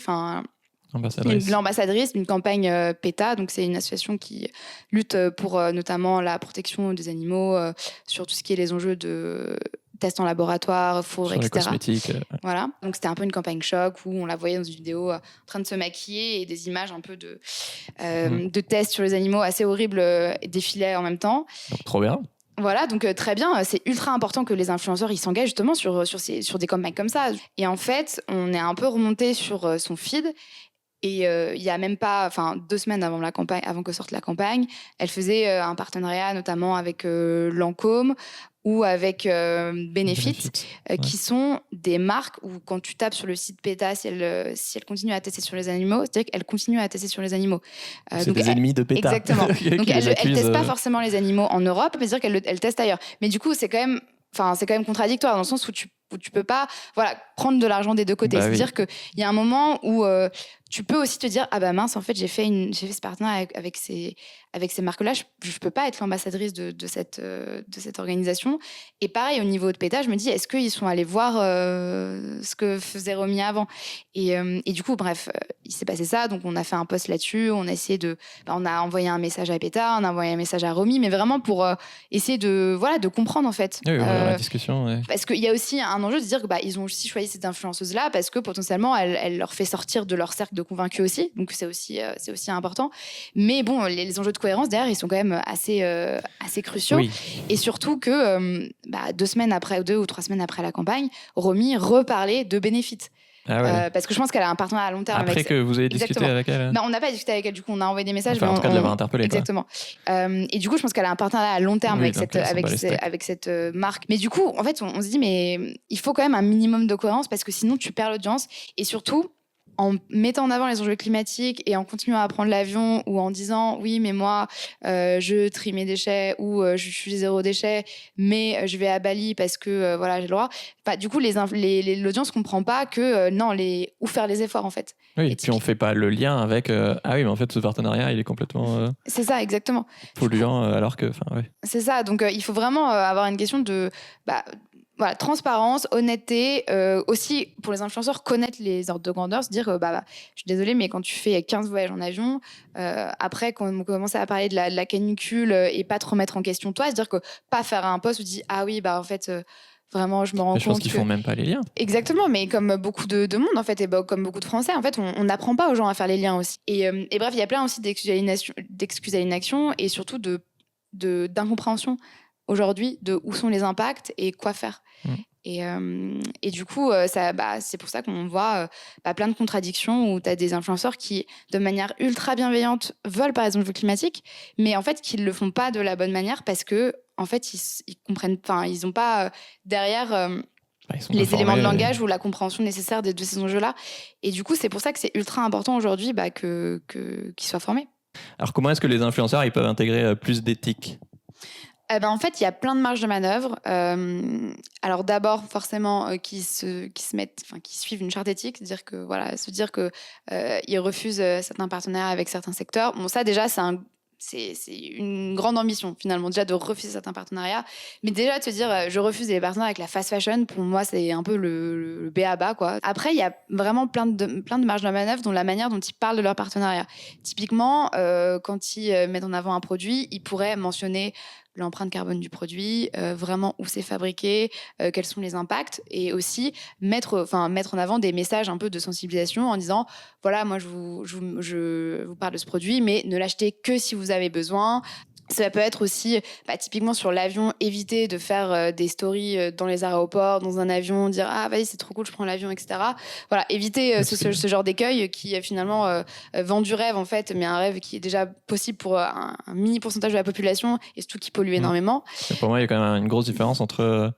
l'ambassadrice d'une campagne PETA. Donc c'est une association qui lutte pour notamment la protection des animaux, sur tout ce qui est les enjeux de tests en laboratoire, fourre, etc. Les cosmétiques. Voilà. Donc c'était un peu une campagne choc où on la voyait dans une vidéo en train de se maquiller, et des images un peu de tests sur les animaux assez horribles défilaient en même temps. Donc, trop bien. Voilà, donc très bien, c'est ultra important que les influenceurs ils s'engagent justement sur des campagnes comme ça. Et en fait, on est un peu remonté sur son feed. Et il y a même pas, 2 semaines avant que sorte la campagne, elle faisait un partenariat notamment avec Lancôme ou avec Benefit, qui sont des marques où quand tu tapes sur le site PETA, si elle continue à tester sur les animaux, c'est-à-dire qu'elle continue à tester sur les animaux. C'est des ennemis de PETA. Exactement. Donc elle teste pas forcément les animaux en Europe, c'est-à-dire qu'elle teste ailleurs. Mais du coup, c'est quand même contradictoire, dans le sens où tu peux pas prendre de l'argent des deux côtés. C'est-à-dire qu'il y a un moment où tu peux aussi te dire mince, en fait j'ai fait ce partenariat avec ces marques-là, je peux pas être l'ambassadrice de cette organisation. Et pareil, au niveau de PETA, je me dis, est-ce qu'ils sont allés voir ce que faisait Romy avant, et du coup bref, il s'est passé ça. Donc on a fait un post là-dessus, on a essayé on a envoyé un message à PETA, on a envoyé un message à Romy, mais vraiment pour essayer de comprendre en fait. Oui, la discussion. Ouais. Parce qu'il y a aussi un enjeu de se dire que ils ont aussi choisi cette influenceuse-là parce que potentiellement elle leur fait sortir de leur cercle de convaincus aussi. Donc c'est aussi important. Mais bon, les enjeux de cohérence derrière, ils sont quand même assez cruciaux. Oui. Et surtout que 2 ou 3 semaines après la campagne, Romy reparlait de Benefit. Ah ouais. Parce que je pense qu'elle a un partenariat à long terme. Après que vous avez discuté Exactement. avec elle. Non, on n'a pas discuté avec elle, du coup on a envoyé des messages. Enfin, en tout cas de l'avoir interpellée. Exactement. Et du coup je pense qu'elle a un partenariat à long terme avec cette marque. Mais du coup en fait on se dit mais il faut quand même un minimum de cohérence parce que sinon tu perds l'audience. Et surtout en mettant en avant les enjeux climatiques et en continuant à prendre l'avion ou en disant oui mais moi je trie mes déchets ou je suis zéro déchet mais je vais à Bali parce que voilà j'ai le droit. Enfin, du coup l'audience comprend pas que non où faire les efforts en fait. Oui, et puis on fait pas le lien avec ah oui mais en fait ce partenariat il est complètement c'est ça exactement polluant alors que ouais. C'est ça, donc il faut vraiment avoir une question de voilà, transparence, honnêteté, aussi pour les influenceurs, connaître les ordres de grandeur, se dire je suis désolée, mais quand tu fais 15 voyages en avion, après quand on commence à parler de la canicule et pas te remettre en question toi, se dire que pas faire un post où tu dis ah oui, en fait, vraiment, je me rends compte. Je pense qu'ils font même pas les liens. Exactement, mais comme beaucoup de monde en fait, et comme beaucoup de Français, en fait, on n'apprend pas aux gens à faire les liens aussi. Et bref, il y a plein aussi d'excuses à l'inaction et surtout d'incompréhension aujourd'hui de où sont les impacts et quoi faire. Et du coup, c'est pour ça qu'on voit plein de contradictions où tu as des influenceurs qui, de manière ultra bienveillante, veulent par exemple le climatique, mais en fait, qui ne le font pas de la bonne manière parce que, en fait, ils comprennent, ils n'ont pas derrière les éléments de langage ou la compréhension nécessaire de ces enjeux-là. Et du coup, c'est pour ça que c'est ultra important aujourd'hui qu'ils soient formés. Alors, comment est-ce que les influenceurs ils peuvent intégrer plus d'éthique ? En fait, il y a plein de marges de manœuvre. Alors d'abord, forcément, qui suivent une charte éthique, dire que se dire que ils refusent certains partenariats avec certains secteurs. Bon, ça déjà, c'est une grande ambition finalement déjà de refuser certains partenariats, mais déjà de se dire je refuse les partenariats avec la fast fashion, pour moi c'est un peu le b.a.-ba quoi. Après il y a vraiment plein de marges de manœuvre dans la manière dont ils parlent de leur partenariat. Typiquement quand ils mettent en avant un produit, ils pourraient mentionner l'empreinte carbone du produit, vraiment où c'est fabriqué, quels sont les impacts, et aussi mettre en avant des messages un peu de sensibilisation en disant voilà, moi je vous parle de ce produit, mais ne l'achetez que si vous avez besoin. Ça peut être aussi, typiquement sur l'avion, éviter de faire des stories dans les aéroports, dans un avion, dire ah vas-y c'est trop cool, je prends l'avion, etc. Voilà, éviter ce genre d'écueil qui finalement vend du rêve en fait, mais un rêve qui est déjà possible pour un mini pourcentage de la population et surtout qui pollue énormément. Et pour moi, il y a quand même une grosse différence entre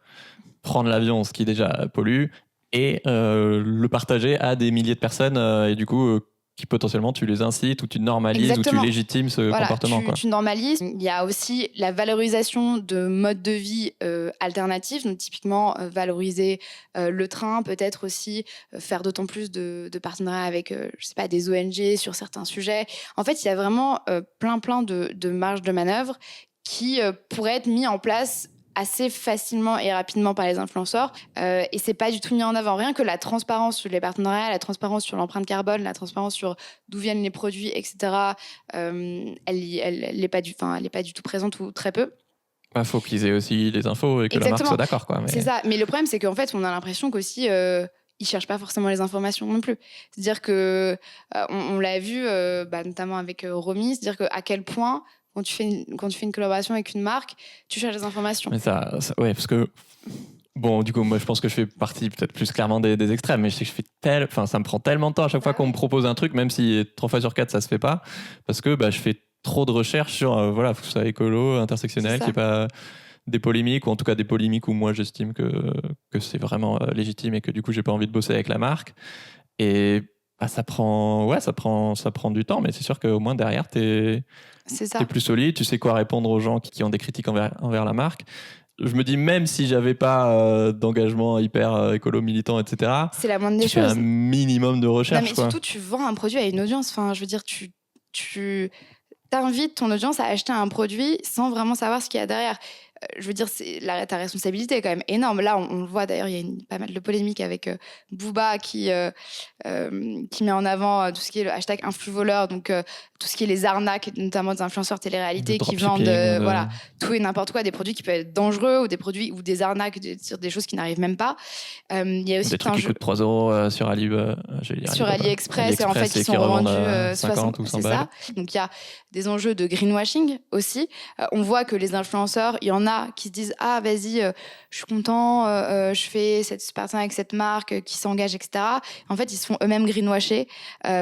prendre l'avion, ce qui déjà pollue, et le partager à des milliers de personnes et du coup qui potentiellement tu les incites ou tu normalises. Exactement. Ou tu légitimes ce comportement. Tu normalises. Il y a aussi la valorisation de modes de vie alternatifs, donc typiquement valoriser le train, peut-être aussi faire d'autant plus de partenariats avec des ONG sur certains sujets. En fait, il y a vraiment plein de marges de manœuvre qui pourraient être mis en place assez facilement et rapidement par les influenceurs et c'est pas du tout mis en avant. Rien que la transparence sur les partenariats, la transparence sur l'empreinte carbone, la transparence sur d'où viennent les produits, etc. Elle n'est pas du tout présente ou très peu. Faut qu'ils aient aussi les infos et que la marque soit d'accord, quoi. C'est ça. Mais le problème, c'est qu'en fait, on a l'impression qu'aussi ils cherchent pas forcément les informations non plus. C'est-à-dire que on l'a vu notamment avec Romy, c'est-à-dire qu'à quel point quand tu fais une collaboration avec une marque, tu cherches des informations. Mais ça ouais, parce que bon, du coup, moi, je pense que je fais partie peut-être plus clairement des extrêmes, mais je sais que ça me prend tellement de temps à chaque fois qu'on me propose un truc, même si 3 fois sur 4 ça se fait pas, parce que je fais trop de recherches sur faut que ce soit écolo, intersectionnel, qu'il n'y ait pas des polémiques, ou en tout cas des polémiques où moi j'estime que c'est vraiment légitime et que du coup j'ai pas envie de bosser avec la marque. Et ça prend du temps, mais c'est sûr qu'au moins derrière t'es plus solide, tu sais quoi répondre aux gens qui ont des critiques envers la marque. Je me dis, même si j'avais pas d'engagement hyper écolo, militant, etc., c'est la moindre des choses. Tu fais un minimum de recherche. Non, mais surtout, tu vends un produit à une audience. Enfin, je veux dire, tu t'invites ton audience à acheter un produit sans vraiment savoir ce qu'il y a derrière. Je veux dire, ta responsabilité est quand même énorme. Là, on le voit d'ailleurs, il y a pas mal de polémiques avec Booba qui met en avant tout ce qui est le hashtag influvoleur, donc tout ce qui est les arnaques, notamment des influenceurs télé-réalité qui vendent tout et n'importe quoi, des produits qui peuvent être dangereux ou des produits ou des arnaques sur des choses qui n'arrivent même pas. Il y a aussi des trucs qui coûtent 3 € sur AliExpress et en fait qui sont revendus 50 ou 100 balles. Donc il y a des enjeux de greenwashing aussi. On voit que les influenceurs, il y en a a qui se disent ah vas-y, je suis content, je fais cette partenariat avec cette marque qui s'engage, etc. En fait, ils se font eux-mêmes greenwasher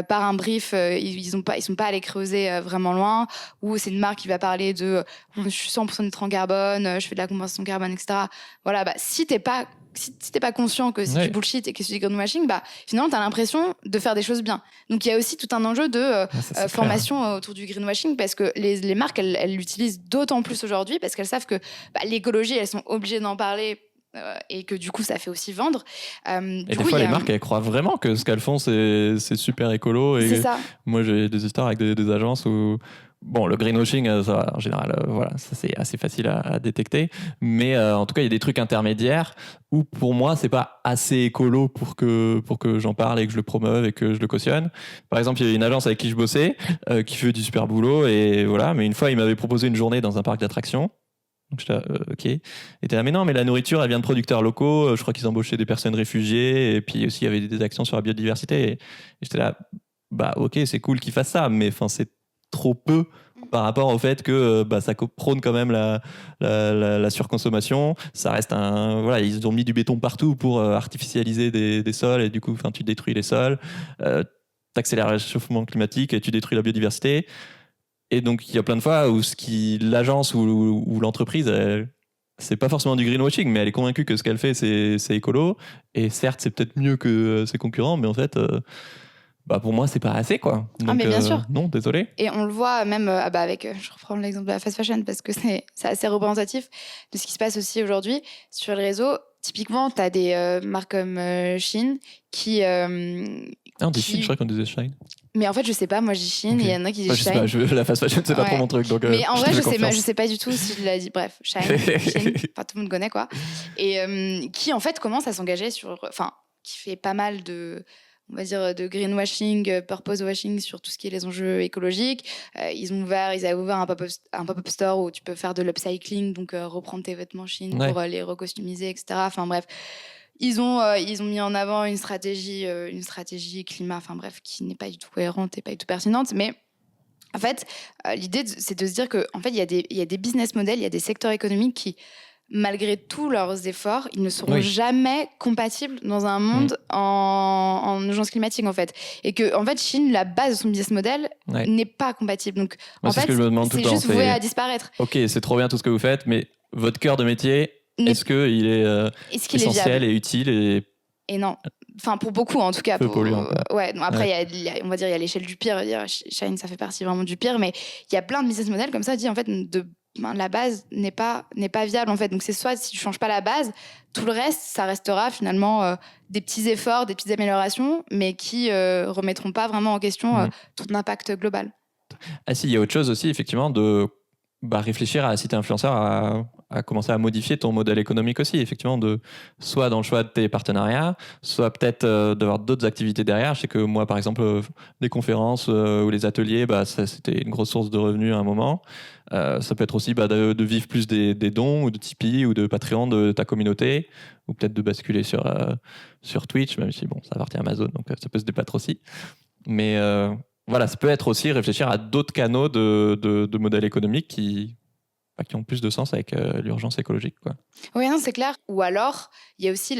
par un brief. Ils sont pas allés creuser vraiment loin. Ou c'est une marque qui va parler de je suis 100% neutre en carbone, je fais de la compensation carbone, etc. Voilà, si t'es pas conscient que c'est du bullshit et que c'est du greenwashing, finalement, tu as l'impression de faire des choses bien. Donc, il y a aussi tout un enjeu de formation autour du greenwashing parce que les marques, elles l'utilisent d'autant plus aujourd'hui parce qu'elles savent que l'écologie, elles sont obligées d'en parler et que du coup, ça fait aussi vendre. Et des fois, les marques, elles croient vraiment que ce qu'elles font, c'est super écolo. Et c'est ça. Moi, j'ai des histoires avec des agences où... Bon, le greenwashing, ça, en général, voilà, ça c'est assez facile à détecter. Mais en tout cas, il y a des trucs intermédiaires où, pour moi, c'est pas assez écolo pour que j'en parle et que je le promeuve et que je le cautionne. Par exemple, il y a une agence avec qui je bossais qui fait du super boulot et voilà. Mais une fois, il m'avait proposé une journée dans un parc d'attractions. Donc j'étais là, ok. Et t'es là, mais non, mais la nourriture, elle vient de producteurs locaux. Je crois qu'ils embauchaient des personnes réfugiées. Et puis aussi, il y avait des actions sur la biodiversité. Et j'étais là, ok, c'est cool qu'ils fassent ça, mais c'est trop peu par rapport au fait que ça prône quand même la surconsommation. Ça reste voilà, ils ont mis du béton partout pour artificialiser des sols et du coup, tu détruis les sols, t'accélères le réchauffement climatique et tu détruis la biodiversité. Et donc, il y a plein de fois où l'agence ou l'entreprise, c'est pas forcément du greenwashing, mais elle est convaincue que ce qu'elle fait, c'est écolo. Et certes, c'est peut-être mieux que ses concurrents, mais en fait... pour moi, c'est pas assez, quoi. Donc, mais bien sûr. Non, désolé. Et on le voit même avec, je reprends l'exemple de la fast fashion parce que c'est assez représentatif de ce qui se passe aussi aujourd'hui sur le réseau. Typiquement, tu as des marques comme Shein qui... on dit Shein, je crois qu'on disait Shine. Mais en fait, je sais pas, moi je dis Shein, et il y en a qui disent Shine. Je sais pas, la fast fashion, c'est pas trop mon truc. Donc, mais en vrai, je sais pas du tout si je l'ai dit. Bref, Shein, tout le monde connaît, quoi. Et qui, en fait, commence à s'engager qui fait pas mal de... on va dire de greenwashing, purpose washing sur tout ce qui est les enjeux écologiques. Ils avaient ouvert un pop-up store où tu peux faire de l'upcycling, donc reprendre tes vêtements Chine pour les recostumiser, etc. Enfin bref, ils ont mis en avant une stratégie climat, qui n'est pas du tout cohérente et pas du tout pertinente, mais en fait, l'idée c'est de se dire que en fait il y a des business models, il y a des secteurs économiques qui, malgré tous leurs efforts, ils ne seront jamais compatibles dans un monde en urgence climatique, en fait. Et que, en fait, Chine, la base de son business model n'est pas compatible. Donc, en fait, c'est juste voué à disparaître. Ok, c'est trop bien tout ce que vous faites, mais votre cœur de métier, est-ce qu'il est essentiel et utile et non. Enfin, pour beaucoup, en tout cas. Peu polluant. Ouais. Donc après, on va dire, il y a l'échelle du pire. Shine, ça fait partie vraiment du pire. Mais il y a plein de business models comme ça, en fait, la base n'est pas viable, en fait. Donc, c'est soit si tu changes pas la base, tout le reste, ça restera finalement des petits efforts, des petites améliorations, mais qui remettront pas vraiment en question ton impact global. Ah si, il y a autre chose aussi, effectivement, de réfléchir à, si t'es influenceur, à commencer à modifier ton modèle économique aussi, effectivement, soit dans le choix de tes partenariats, soit peut-être d'avoir d'autres activités derrière. Je sais que moi, par exemple, les conférences ou les ateliers, ça, c'était une grosse source de revenus à un moment. Ça peut être aussi de vivre plus des dons ou de Tipeee ou de Patreon de ta communauté, ou peut-être de basculer sur Twitch, même si ça appartient à Amazon, donc ça peut se débattre aussi. Mais voilà, ça peut être aussi réfléchir à d'autres canaux de modèles économiques qui ont plus de sens avec l'urgence écologique, quoi. Oui, non, c'est clair. Ou alors, il y a aussi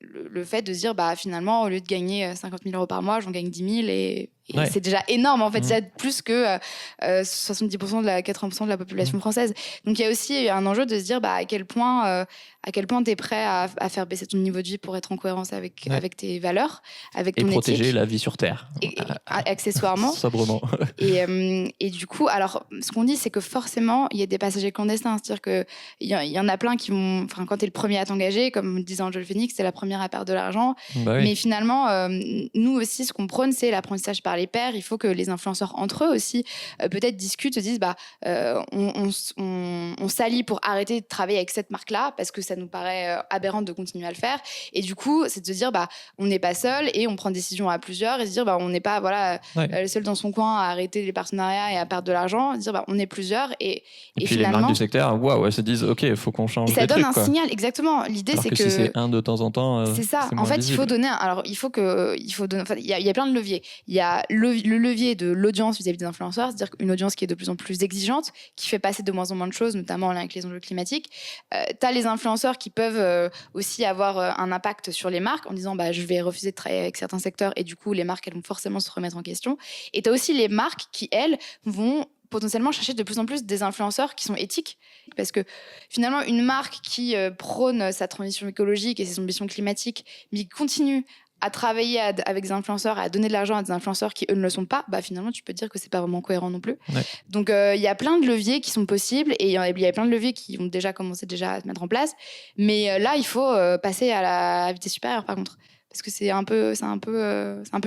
le fait de se dire, finalement, au lieu de gagner 50 000 euros par mois, j'en gagne 10 000 et c'est déjà énorme, en fait. C'est plus que 70% 80% de la population française. Donc, il y a aussi un enjeu de se dire à quel point tu es prêt à faire baisser ton niveau de vie pour être en cohérence avec tes valeurs, avec ton éthique. Et protéger la vie sur Terre. Et accessoirement. Sobrement. Et du coup, alors, ce qu'on dit, c'est que forcément, il y a des passagers clandestins. C'est-à-dire qu'il y en a plein qui vont... quand tu es le premier à t'engager, comme disait Angel Phoenix, c'est la première à perdre de l'argent. Mais finalement, nous aussi, ce qu'on prône, c'est l'apprentissage par les pairs. Il faut que les influenceurs entre eux aussi peut-être discutent, se disent on s'allie pour arrêter de travailler avec cette marque-là parce que ça nous paraît aberrant de continuer à le faire. Et du coup, c'est de se dire on n'est pas seul et on prend des décisions à plusieurs et se dire on n'est pas le seul dans son coin à arrêter les partenariats et à perdre de l'argent. Se dire on est plusieurs et puis finalement, les marques du secteur elles se disent ok, il faut qu'on change. Et ça des donne trucs, un signal, exactement. L'idée, alors c'est que que si c'est un de temps en temps, c'est ça. En fait, il faut donner. Alors, il y a plein de leviers. Il y a le levier de l'audience vis-à-vis des influenceurs, c'est-à-dire une audience qui est de plus en plus exigeante, qui fait passer de moins en moins de choses, notamment en lien avec les enjeux climatiques. Tu as les influenceurs qui peuvent aussi avoir un impact sur les marques en disant je vais refuser de travailler avec certains secteurs et du coup les marques elles vont forcément se remettre en question. Et tu as aussi les marques qui elles vont potentiellement chercher de plus en plus des influenceurs qui sont éthiques, parce que finalement une marque qui prône sa transition écologique et ses ambitions climatiques mais qui continue à travailler avec des influenceurs, à donner de l'argent à des influenceurs qui eux ne le sont pas, finalement tu peux te dire que c'est pas vraiment cohérent non plus. Ouais. Donc il y a plein de leviers qui sont possibles et il y a plein de leviers qui ont déjà commencé à se mettre en place, mais là il faut passer à la vitesse supérieure par contre, parce que c'est un peu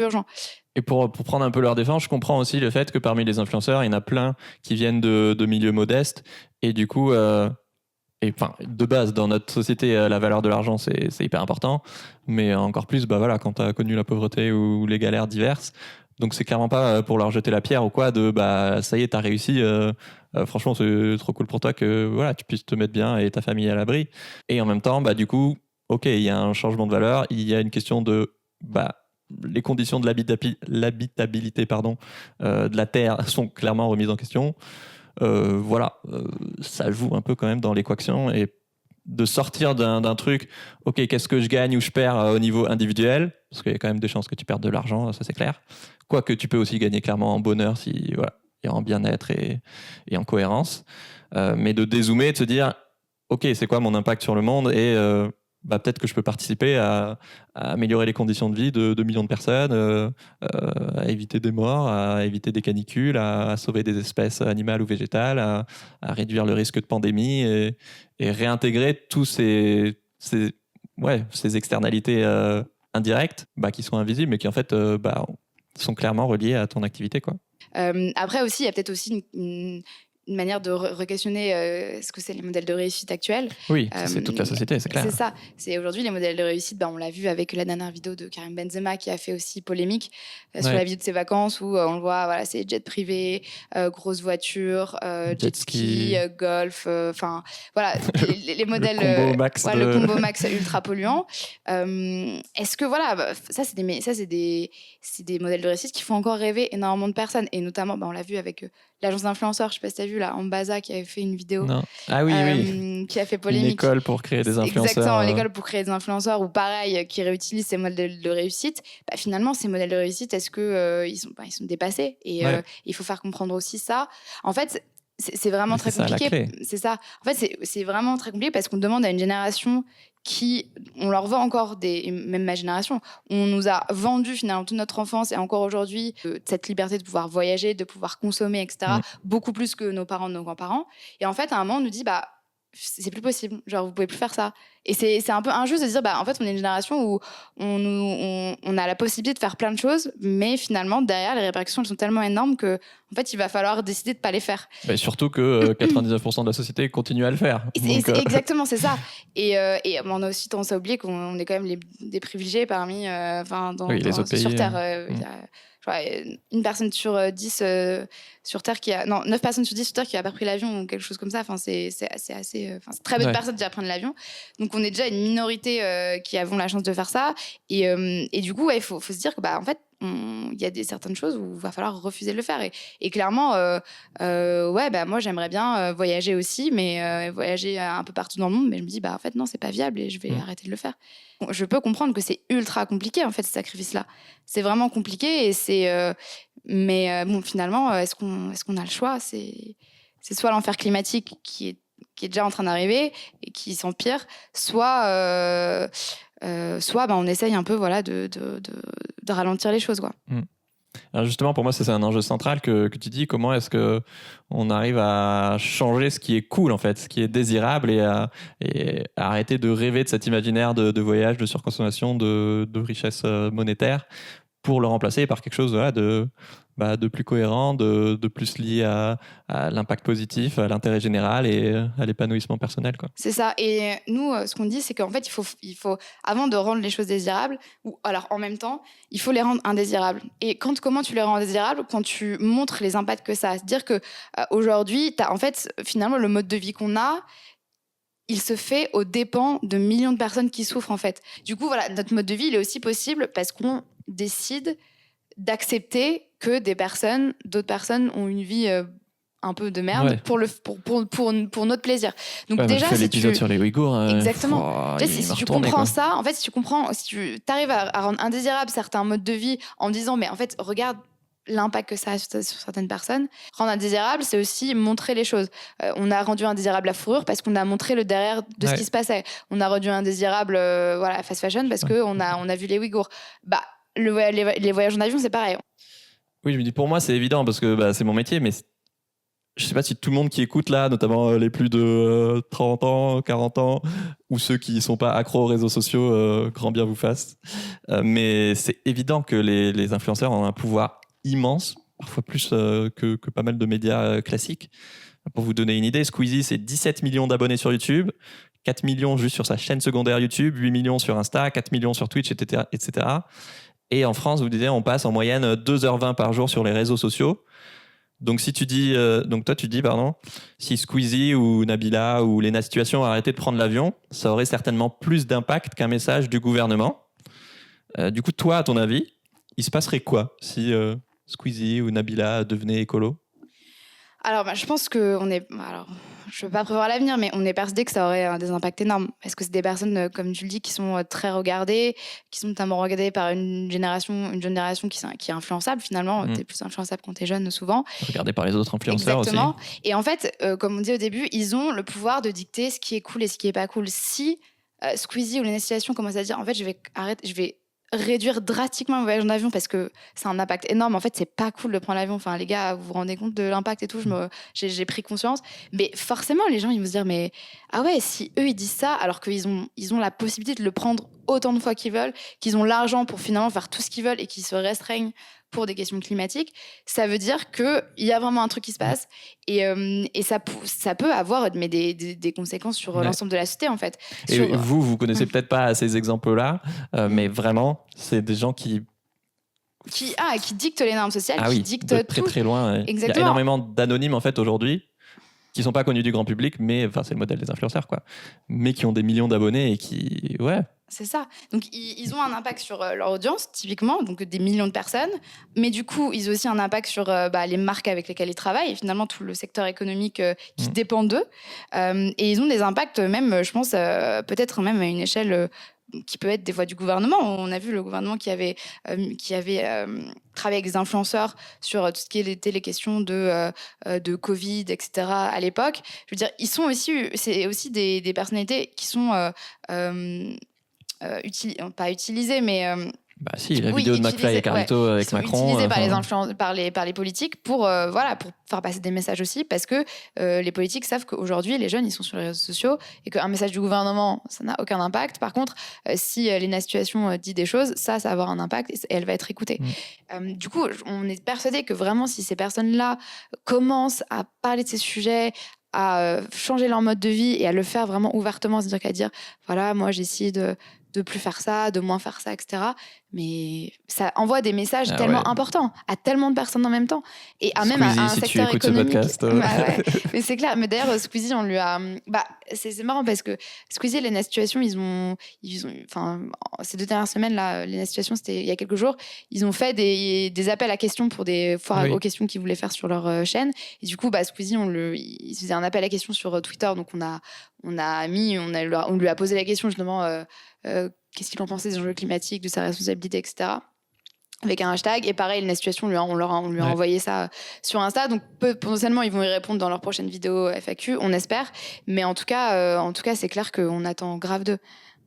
urgent. Et pour prendre un peu leur défense, je comprends aussi le fait que parmi les influenceurs, il y en a plein qui viennent de milieux modestes. Et du coup, de base, dans notre société, la valeur de l'argent, c'est hyper important. Mais encore plus, quand tu as connu la pauvreté ou les galères diverses. Donc, c'est clairement pas pour leur jeter la pierre ou quoi ça y est, t'as réussi. Franchement, c'est trop cool pour toi que tu puisses te mettre bien et ta famille à l'abri. Et en même temps, du coup, ok, il y a un changement de valeur. Il y a une question de... les conditions de l'habitabilité de la Terre sont clairement remises en question. Ça joue un peu quand même dans l'équation et de sortir d'un truc, ok, qu'est-ce que je gagne ou je perds au niveau individuel, parce qu'il y a quand même des chances que tu perdes de l'argent, ça c'est clair. Quoique tu peux aussi gagner clairement en bonheur et en bien-être et en cohérence. Mais de dézoomer, de se dire, ok, c'est quoi mon impact sur le monde et peut-être que je peux participer à améliorer les conditions de vie de millions de personnes, à éviter des morts, à éviter des canicules, à sauver des espèces animales ou végétales, à réduire le risque de pandémie et réintégrer tous ces externalités indirectes qui sont invisibles mais qui en fait sont clairement reliées à ton activité, quoi. Après aussi, il y a peut-être aussi une manière de re-questionner ce que c'est les modèles de réussite actuels. Oui, c'est toute la société, c'est clair. C'est ça. C'est aujourd'hui les modèles de réussite. On l'a vu avec la dernière vidéo de Karim Benzema qui a fait aussi polémique sur la vidéo de ses vacances où on le voit, c'est jet privé, grosse voiture, jet ski, golf. Les modèles. Le combo max ultra polluant. Est-ce que ça c'est des modèles de réussite qui font encore rêver énormément de personnes et notamment on l'a vu avec l'agence d'influenceurs, je sais pas si tu as vu là, Ambaza qui avait fait une vidéo qui a fait polémique. Une école pour créer des influenceurs. Exactement, l'école pour créer des influenceurs ou pareil, qui réutilisent ces modèles de réussite. Finalement, ces modèles de réussite, est-ce que ils sont dépassés et il faut faire comprendre aussi ça. En fait, c'est vraiment très compliqué. C'est ça. En fait, c'est vraiment très compliqué parce qu'on demande à une génération on leur vend encore même ma génération, on nous a vendu finalement toute notre enfance et encore aujourd'hui cette liberté de pouvoir voyager, de pouvoir consommer, etc. Beaucoup plus que nos parents, nos grands-parents. Et en fait, à un moment, on nous dit c'est plus possible, vous pouvez plus faire ça. Et c'est un peu injuste de dire en fait on est une génération où on a la possibilité de faire plein de choses, mais finalement derrière les répercussions elles sont tellement énormes que en fait il va falloir décider de pas les faire. Mais surtout que 99% de la société continue à le faire. Exactement, c'est ça. Et on a aussi tendance à oublier qu'on est quand même des privilégiés parmi les autres pays, sur Terre. Une personne sur 10 sur Terre 9 personnes sur 10 sur Terre qui a pas pris l'avion ou quelque chose comme ça. C'est assez, c'est très peu de personnes qui apprennent l'avion. Donc on est déjà une minorité qui avons la chance de faire ça. Et du coup, il faut se dire que en fait, il y a certaines choses où il va falloir refuser de le faire. Et clairement, moi j'aimerais bien voyager aussi, mais voyager un peu partout dans le monde. Mais je me dis, en fait, non, c'est pas viable et je vais arrêter de le faire. Je peux comprendre que c'est ultra compliqué, en fait, ce sacrifice-là. C'est vraiment compliqué. Mais finalement, est-ce qu'on a le choix ? C'est soit l'enfer climatique qui est déjà en train d'arriver et qui s'empire, soit on essaye un peu de ralentir les choses, quoi. Alors justement, pour moi, c'est un enjeu central que tu dis. Comment est-ce qu'on arrive à changer ce qui est cool, en fait, ce qui est désirable et à arrêter de rêver de cet imaginaire de voyage, de surconsommation, de richesse monétaire pour le remplacer par quelque chose de plus cohérent, de plus lié à l'impact positif, à l'intérêt général et à l'épanouissement personnel, quoi. C'est ça. Et nous, ce qu'on dit, c'est qu'en fait, il faut, avant de rendre les choses désirables, ou alors en même temps, il faut les rendre indésirables. Et comment tu les rends indésirables ? Quand tu montres les impacts que ça a. C'est-à-dire que aujourd'hui, en fait, finalement, le mode de vie qu'on a, il se fait aux dépens de millions de personnes qui souffrent, en fait. Du coup, notre mode de vie, il est aussi possible parce qu'on décide d'accepter que d'autres personnes ont une vie un peu de merde pour notre plaisir. Donc déjà, tu fais l'épisode sur les Ouïghours. Exactement. Si tu comprends ça, en fait, si tu arrives à rendre indésirable certains modes de vie en disant, mais en fait, regarde l'impact que ça a sur certaines personnes. Rendre indésirable, c'est aussi montrer les choses. On a rendu indésirable la fourrure parce qu'on a montré le derrière de ce qui se passait. On a rendu indésirable fast fashion parce qu'on a vu les Ouïghours. Les voyages en avion, c'est pareil. Oui, je me dis, pour moi, c'est évident parce que c'est mon métier, mais je sais pas si tout le monde qui écoute là, notamment les plus de 30 ans, 40 ans, ou ceux qui sont pas accros aux réseaux sociaux, grand bien vous fasse. Mais c'est évident que les influenceurs ont un pouvoir immense, parfois plus que pas mal de médias classiques. Pour vous donner une idée, Squeezie, c'est 17 millions d'abonnés sur YouTube, 4 millions juste sur sa chaîne secondaire YouTube, 8 millions sur Insta, 4 millions sur Twitch, etc., etc. Et en France, vous disiez, on passe en moyenne 2h20 par jour sur les réseaux sociaux. Donc si tu dis, si Squeezie ou Nabila ou Léna Situation arrêtaient de prendre l'avion, ça aurait certainement plus d'impact qu'un message du gouvernement. Du coup, toi, à ton avis, il se passerait quoi si Squeezie ou Nabila devenaient écolo ? Alors, je pense qu'on est... Alors, je ne veux pas prévoir l'avenir, mais on est persuadé que ça aurait des impacts énormes. Parce que c'est des personnes, comme tu le dis, qui sont très regardées, qui sont notamment regardées par une génération qui est influençable, finalement. Tu es plus influençable quand tu es jeune, souvent. Regardée par les autres influenceurs. Exactement. Aussi. Et en fait, comme on dit au début, ils ont le pouvoir de dicter ce qui est cool et ce qui n'est pas cool. Si Squeezie ou les Situation commencent à dire, en fait, je vais réduire drastiquement le voyage en avion parce que c'est un impact énorme. En fait, c'est pas cool de prendre l'avion. Enfin, les gars, vous vous rendez compte de l'impact et tout. J'ai pris conscience. Mais forcément, les gens, ils vont se dire, mais ah ouais, si eux, ils disent ça, alors qu'ils ont la possibilité de le prendre autant de fois qu'ils veulent, qu'ils ont l'argent pour finalement faire tout ce qu'ils veulent et qu'ils se restreignent pour des questions climatiques, ça veut dire qu'il y a vraiment un truc qui se passe et ça peut avoir des conséquences sur l'ensemble de la société, en fait. Et vous connaissez peut-être pas ces exemples-là, mais vraiment, c'est des gens qui dictent les normes sociales, qui dictent de très, tout. très loin. Exactement. Il y a énormément d'anonymes, en fait, aujourd'hui, qui sont pas connus du grand public, mais c'est le modèle des influenceurs, quoi. Mais qui ont des millions d'abonnés et qui... C'est ça. Donc, ils ont un impact sur leur audience, typiquement, donc des millions de personnes. Mais du coup, ils ont aussi un impact sur les marques avec lesquelles ils travaillent et finalement tout le secteur économique qui dépend d'eux. Et ils ont des impacts même, je pense, peut-être même à une échelle... qui peut être des fois du gouvernement. On a vu le gouvernement qui avait travaillé avec des influenceurs sur tout ce qui était les questions de Covid, etc. à l'époque. Je veux dire, c'est aussi des personnalités qui sont pas utilisées, mais... si, la vidéo de McFly et Carlito avec Macron. Utilisés par les politiques pour faire passer des messages aussi, parce que les politiques savent qu'aujourd'hui, les jeunes, ils sont sur les réseaux sociaux et qu'un message du gouvernement, ça n'a aucun impact. Par contre, si Léna Situation dit des choses, ça va avoir un impact et elle va être écoutée. Du coup, on est persuadé que vraiment, si ces personnes-là commencent à parler de ces sujets, à changer leur mode de vie et à le faire vraiment ouvertement, c'est-à-dire qu'à dire, voilà, moi, j'essaie de plus faire ça, de moins faire ça, etc. Mais ça envoie des messages tellement importants à tellement de personnes en même temps. Et même à un secteur économique. Ce podcast, mais c'est clair. Mais d'ailleurs, Squeezie, on lui a... c'est marrant parce que Squeezie et Léna Situation, ils ont ces 2 dernières semaines, là, Léna Situation, c'était il y a quelques jours, ils ont fait des appels à questions pour des foires aux questions qu'ils voulaient faire sur leur chaîne. Et du coup, Squeezie, il faisait un appel à questions sur Twitter. Donc, on lui a posé la question justement... qu'est-ce qu'il en pensait des enjeux climatiques, de sa responsabilité, etc. Avec un hashtag. Et pareil, la situation, on lui a envoyé ça sur Insta. Donc, potentiellement, ils vont y répondre dans leur prochaine vidéo FAQ, on espère. Mais en tout cas c'est clair qu'on attend grave d'eux.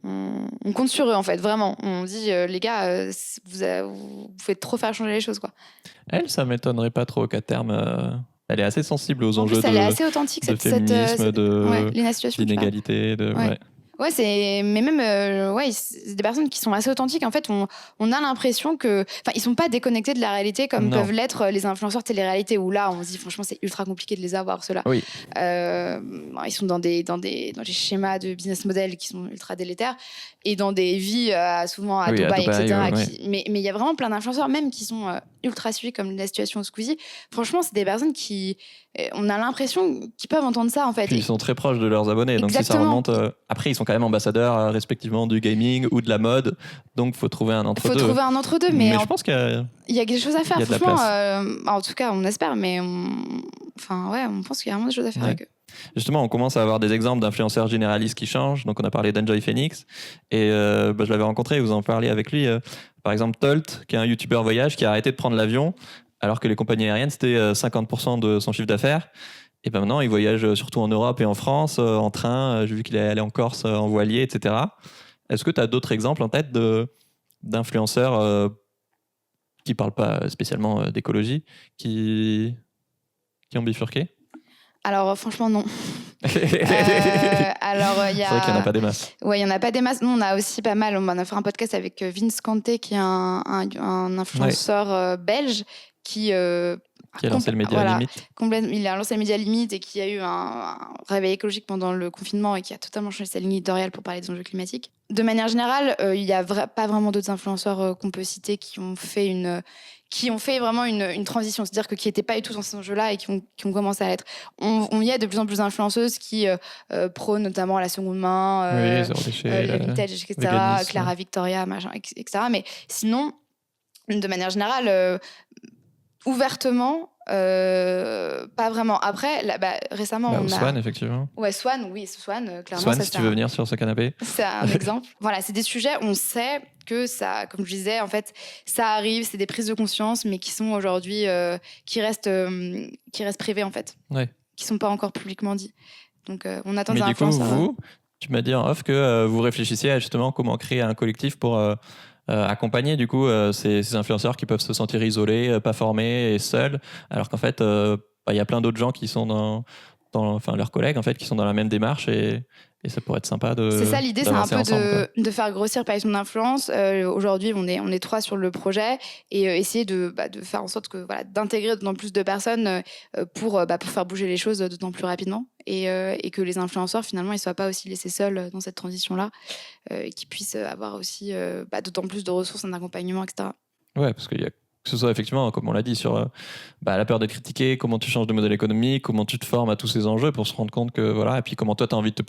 On compte sur eux, en fait, vraiment. On dit, les gars, vous faites trop faire changer les choses, quoi. Elle, ça m'étonnerait pas trop qu'à terme... Elle est assez sensible aux enjeux elle est assez authentique, de féminisme, d'inégalité, Ouais, mais même, c'est des personnes qui sont assez authentiques. En fait, on a l'impression ils sont pas déconnectés de la réalité comme peuvent l'être les influenceurs télé-réalité où là, on se dit, franchement, c'est ultra compliqué de les avoir, ceux-là. Oui. Ils sont dans des schémas de business model qui sont ultra délétères et dans des vies souvent à Dubaï, etc. Mais il y a vraiment plein d'influenceurs, même qui sont ultra suivis comme la situation Squeezie, franchement, c'est des personnes qui, on a l'impression qu'ils peuvent entendre ça en fait. Puis ils sont très proches de leurs abonnés, donc si ça Exactement. remonte. Après, ils sont quand même ambassadeurs respectivement du gaming ou de la mode, donc faut trouver un entre-deux. Faut trouver un entre-deux, mais je pense qu'il y a quelque chose à faire. Il y a de la Franchement, en tout cas, on espère, mais on pense qu'il y a vraiment des choses à faire avec eux. Justement, on commence à avoir des exemples d'influenceurs généralistes qui changent. Donc, on a parlé d'Enjoy Phoenix. Et je l'avais rencontré, vous en parlez avec lui. Par exemple, Tolt, qui est un youtubeur voyage, qui a arrêté de prendre l'avion, alors que les compagnies aériennes, c'était 50% de son chiffre d'affaires. Et ben maintenant, il voyage surtout en Europe et en France, en train. J'ai vu qu'il est allé en Corse en voilier, etc. Est-ce que tu as d'autres exemples en tête d'influenceurs qui ne parlent pas spécialement d'écologie, qui ont bifurqué? Alors, franchement, non. C'est vrai qu'il n'y en a pas des masses. Oui, il n'y en a pas des masses. Nous, on a aussi pas mal. On a fait un podcast avec Vince Kanté, qui est un influenceur belge qui a lancé le média Limite. Il a lancé le média Limite et qui a eu un réveil écologique pendant le confinement et qui a totalement changé sa ligne éditoriale pour parler des enjeux climatiques. De manière générale, il n'y a pas vraiment d'autres influenceurs qu'on peut citer qui ont fait vraiment une transition, c'est-à-dire qui n'étaient pas du tout dans ces enjeux-là et qui ont commencé à l'être. On y a de plus en plus d'influenceuses qui prônent notamment la seconde main, le vintage, etc., Clara Victoria, machin, etc. Mais sinon, de manière générale, ouvertement, pas vraiment. Après, récemment, on a... Swan, effectivement. Ouais, Swan, clairement. Swan, si tu veux venir sur ce canapé. C'est un exemple. Voilà, c'est des sujets, on sait que ça, comme je disais, en fait, ça arrive, c'est des prises de conscience, mais qui sont aujourd'hui, qui restent privées, en fait. Ouais. Qui sont pas encore publiquement dit. Donc, on attend des influenceurs. Mais du coup, tu m'as dit en off que vous réfléchissiez à justement comment créer un collectif pour accompagner du coup ces influenceurs qui peuvent se sentir isolés, pas formés et seuls, alors qu'en fait, il y a plein d'autres gens qui sont leurs collègues en fait, qui sont dans la même démarche et ça pourrait être sympa de. C'est ça l'idée, c'est un peu de faire grossir Python d'influence. Aujourd'hui, on est 3 sur le projet et essayer de faire en sorte que d'intégrer d'autant plus de personnes pour faire bouger les choses d'autant plus rapidement et que les influenceurs finalement ils soient pas aussi laissés seuls dans cette transition-là et qu'ils puissent avoir aussi d'autant plus de ressources, un accompagnement, etc. Ouais, parce qu'il y a que ce soit effectivement, comme on l'a dit, sur la peur de critiquer, comment tu changes de modèle économique, comment tu te formes à tous ces enjeux pour se rendre compte que voilà, et puis comment toi tu as envie de te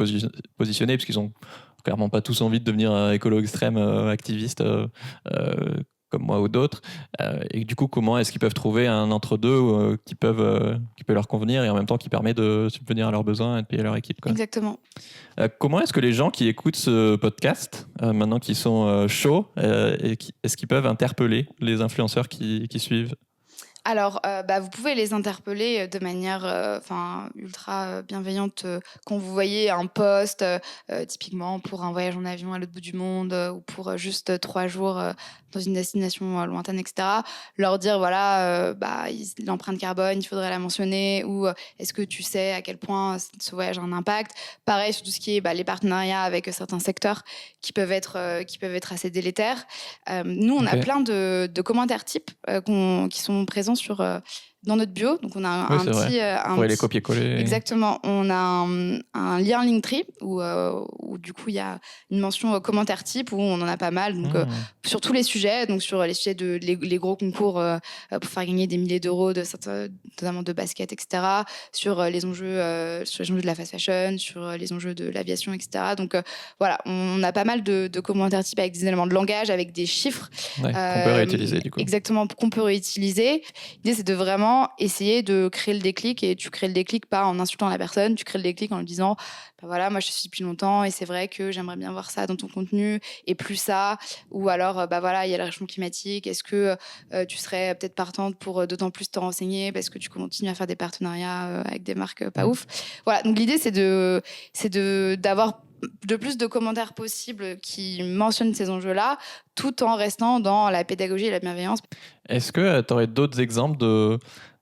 positionner, parce qu'ils ont clairement pas tous envie de devenir écolo extrême, activiste comme moi ou d'autres. Et du coup, comment est-ce qu'ils peuvent trouver un entre-deux qui peut leur convenir et en même temps qui permet de subvenir à leurs besoins et de payer leur équipe, quoi. Exactement. Comment est-ce que les gens qui écoutent ce podcast, maintenant qu'ils sont chauds, est-ce qu'ils peuvent interpeller les influenceurs qui suivent ? Alors, vous pouvez les interpeller de manière ultra bienveillante quand vous voyez un post, typiquement pour un voyage en avion à l'autre bout du monde ou pour juste 3 jours dans une destination lointaine, etc. Leur dire, l'empreinte carbone, il faudrait la mentionner, ou est-ce que tu sais à quel point ce voyage a un impact. Pareil sur tout ce qui est les partenariats avec certains secteurs qui peuvent être assez délétères. Nous, on a plein de commentaires types qui sont présents dans notre bio. Donc, on a un petit... Vous pourrez les copier-coller. Exactement. On a un lien Linktree où du coup, il y a une mention commentaire type où on en a pas mal. Donc, sur tous les sujets, donc sur les sujets les gros concours pour faire gagner des milliers d'euros, notamment de basket, etc. Sur les enjeux de la fast fashion, sur les enjeux de l'aviation, etc. Donc, on a pas mal de commentaires types avec des éléments de langage, avec des chiffres. Ouais, qu'on peut réutiliser, du coup. Exactement, qu'on peut réutiliser. L'idée, c'est de vraiment essayer de créer le déclic, et tu crées le déclic pas en insultant la personne, tu crées le déclic en lui disant moi je te suis depuis longtemps et c'est vrai que j'aimerais bien voir ça dans ton contenu et plus ça, ou alors il y a le réchauffement climatique, est-ce que tu serais peut-être partante pour d'autant plus te renseigner parce que tu continues à faire des partenariats avec des marques pas ouf. Voilà, donc l'idée c'est d'avoir de plus de commentaires possibles qui mentionnent ces enjeux-là, tout en restant dans la pédagogie et la bienveillance. Est-ce que tu aurais d'autres exemples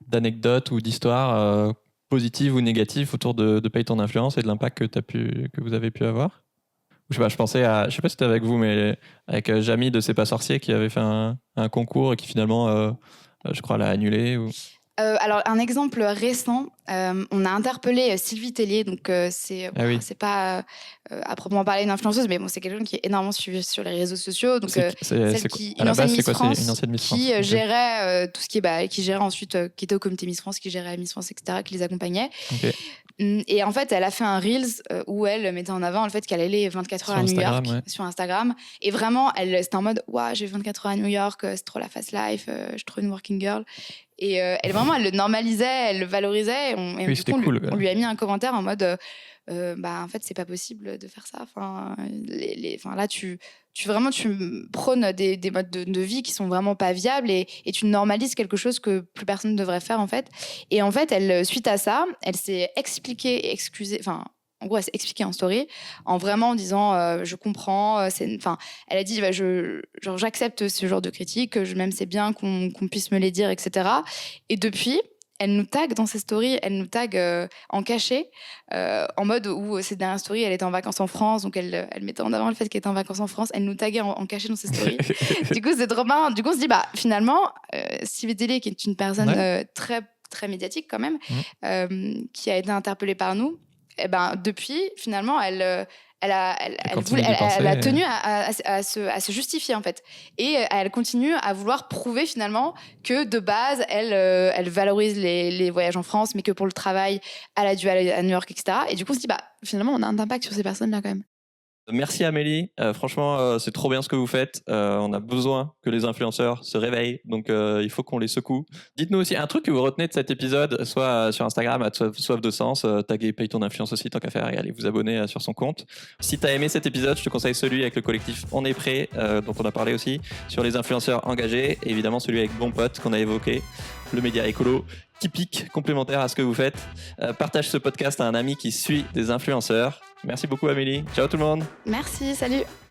d'anecdotes ou d'histoires positives ou négatives autour de Paye ton influence et de l'impact que vous avez pu avoir ? Je pensais à, je sais pas si c'était avec vous, mais avec Jamie de C'est pas sorcier qui avait fait un concours et qui finalement, je crois, l'a annulé. Alors, un exemple récent, on a interpellé Sylvie Tellier, donc c'est pas à proprement parler une influenceuse, mais bon, c'est quelqu'un qui est énormément suivi sur les réseaux sociaux. Donc, une ancienne Miss France qui gérait tout ce qui gérait ensuite, qui était au comité Miss France, qui gérait Miss France, etc., qui les accompagnait. Okay. Et en fait, elle a fait un Reels où elle mettait en avant le fait qu'elle allait 24 heures à New York sur Instagram. Et vraiment, c'était en mode « Waouh, j'ai 24 heures à New York, c'est trop la fast life, je suis trop une working girl ». Et elle le normalisait, elle le valorisait. Du coup, on lui a mis un commentaire en mode en fait, c'est pas possible de faire ça. Enfin, là, tu prônes des modes de vie qui sont vraiment pas viables et tu normalises quelque chose que plus personne ne devrait faire, en fait. Et en fait, suite à ça, elle s'est expliquée et excusée. Enfin, en gros, elle s'est expliquée en story en vraiment disant je comprends. Elle a dit j'accepte ce genre de critiques, même c'est bien qu'on puisse me les dire, etc. Et depuis, elle nous tag dans ses stories, elle nous tag en cachet, en mode où ces dernières stories, elle était en vacances en France, donc elle mettait en avant le fait qu'elle était en vacances en France, elle nous taguait en cachet dans ses stories. Du coup, c'est trop marrant. Du coup, on se dit, finalement, Sylvie Tellier, qui est une personne très, très médiatique quand même, qui a été interpellée par nous, depuis, finalement, elle a tenu à se justifier, en fait. Et elle continue à vouloir prouver, finalement, que de base, elle valorise les voyages en France, mais que pour le travail, elle a dû aller à New York, etc. Et du coup, on se dit, finalement, on a un impact sur ces personnes-là, quand même. Merci Amélie, franchement c'est trop bien ce que vous faites, on a besoin que les influenceurs se réveillent, donc il faut qu'on les secoue. Dites-nous aussi un truc que vous retenez de cet épisode, soit sur Instagram @soif de sens, taguez Paye ton influence aussi tant qu'à faire et allez vous abonner sur son compte. Si t'as aimé cet épisode, je te conseille celui avec le collectif On est prêt, dont on a parlé aussi, sur les influenceurs engagés, et évidemment celui avec Bon Pote qu'on a évoqué, le média écolo qui pique, complémentaire à ce que vous faites. Partage ce podcast à un ami qui suit des influenceurs. Merci beaucoup Amélie. Ciao tout le monde. Merci, salut.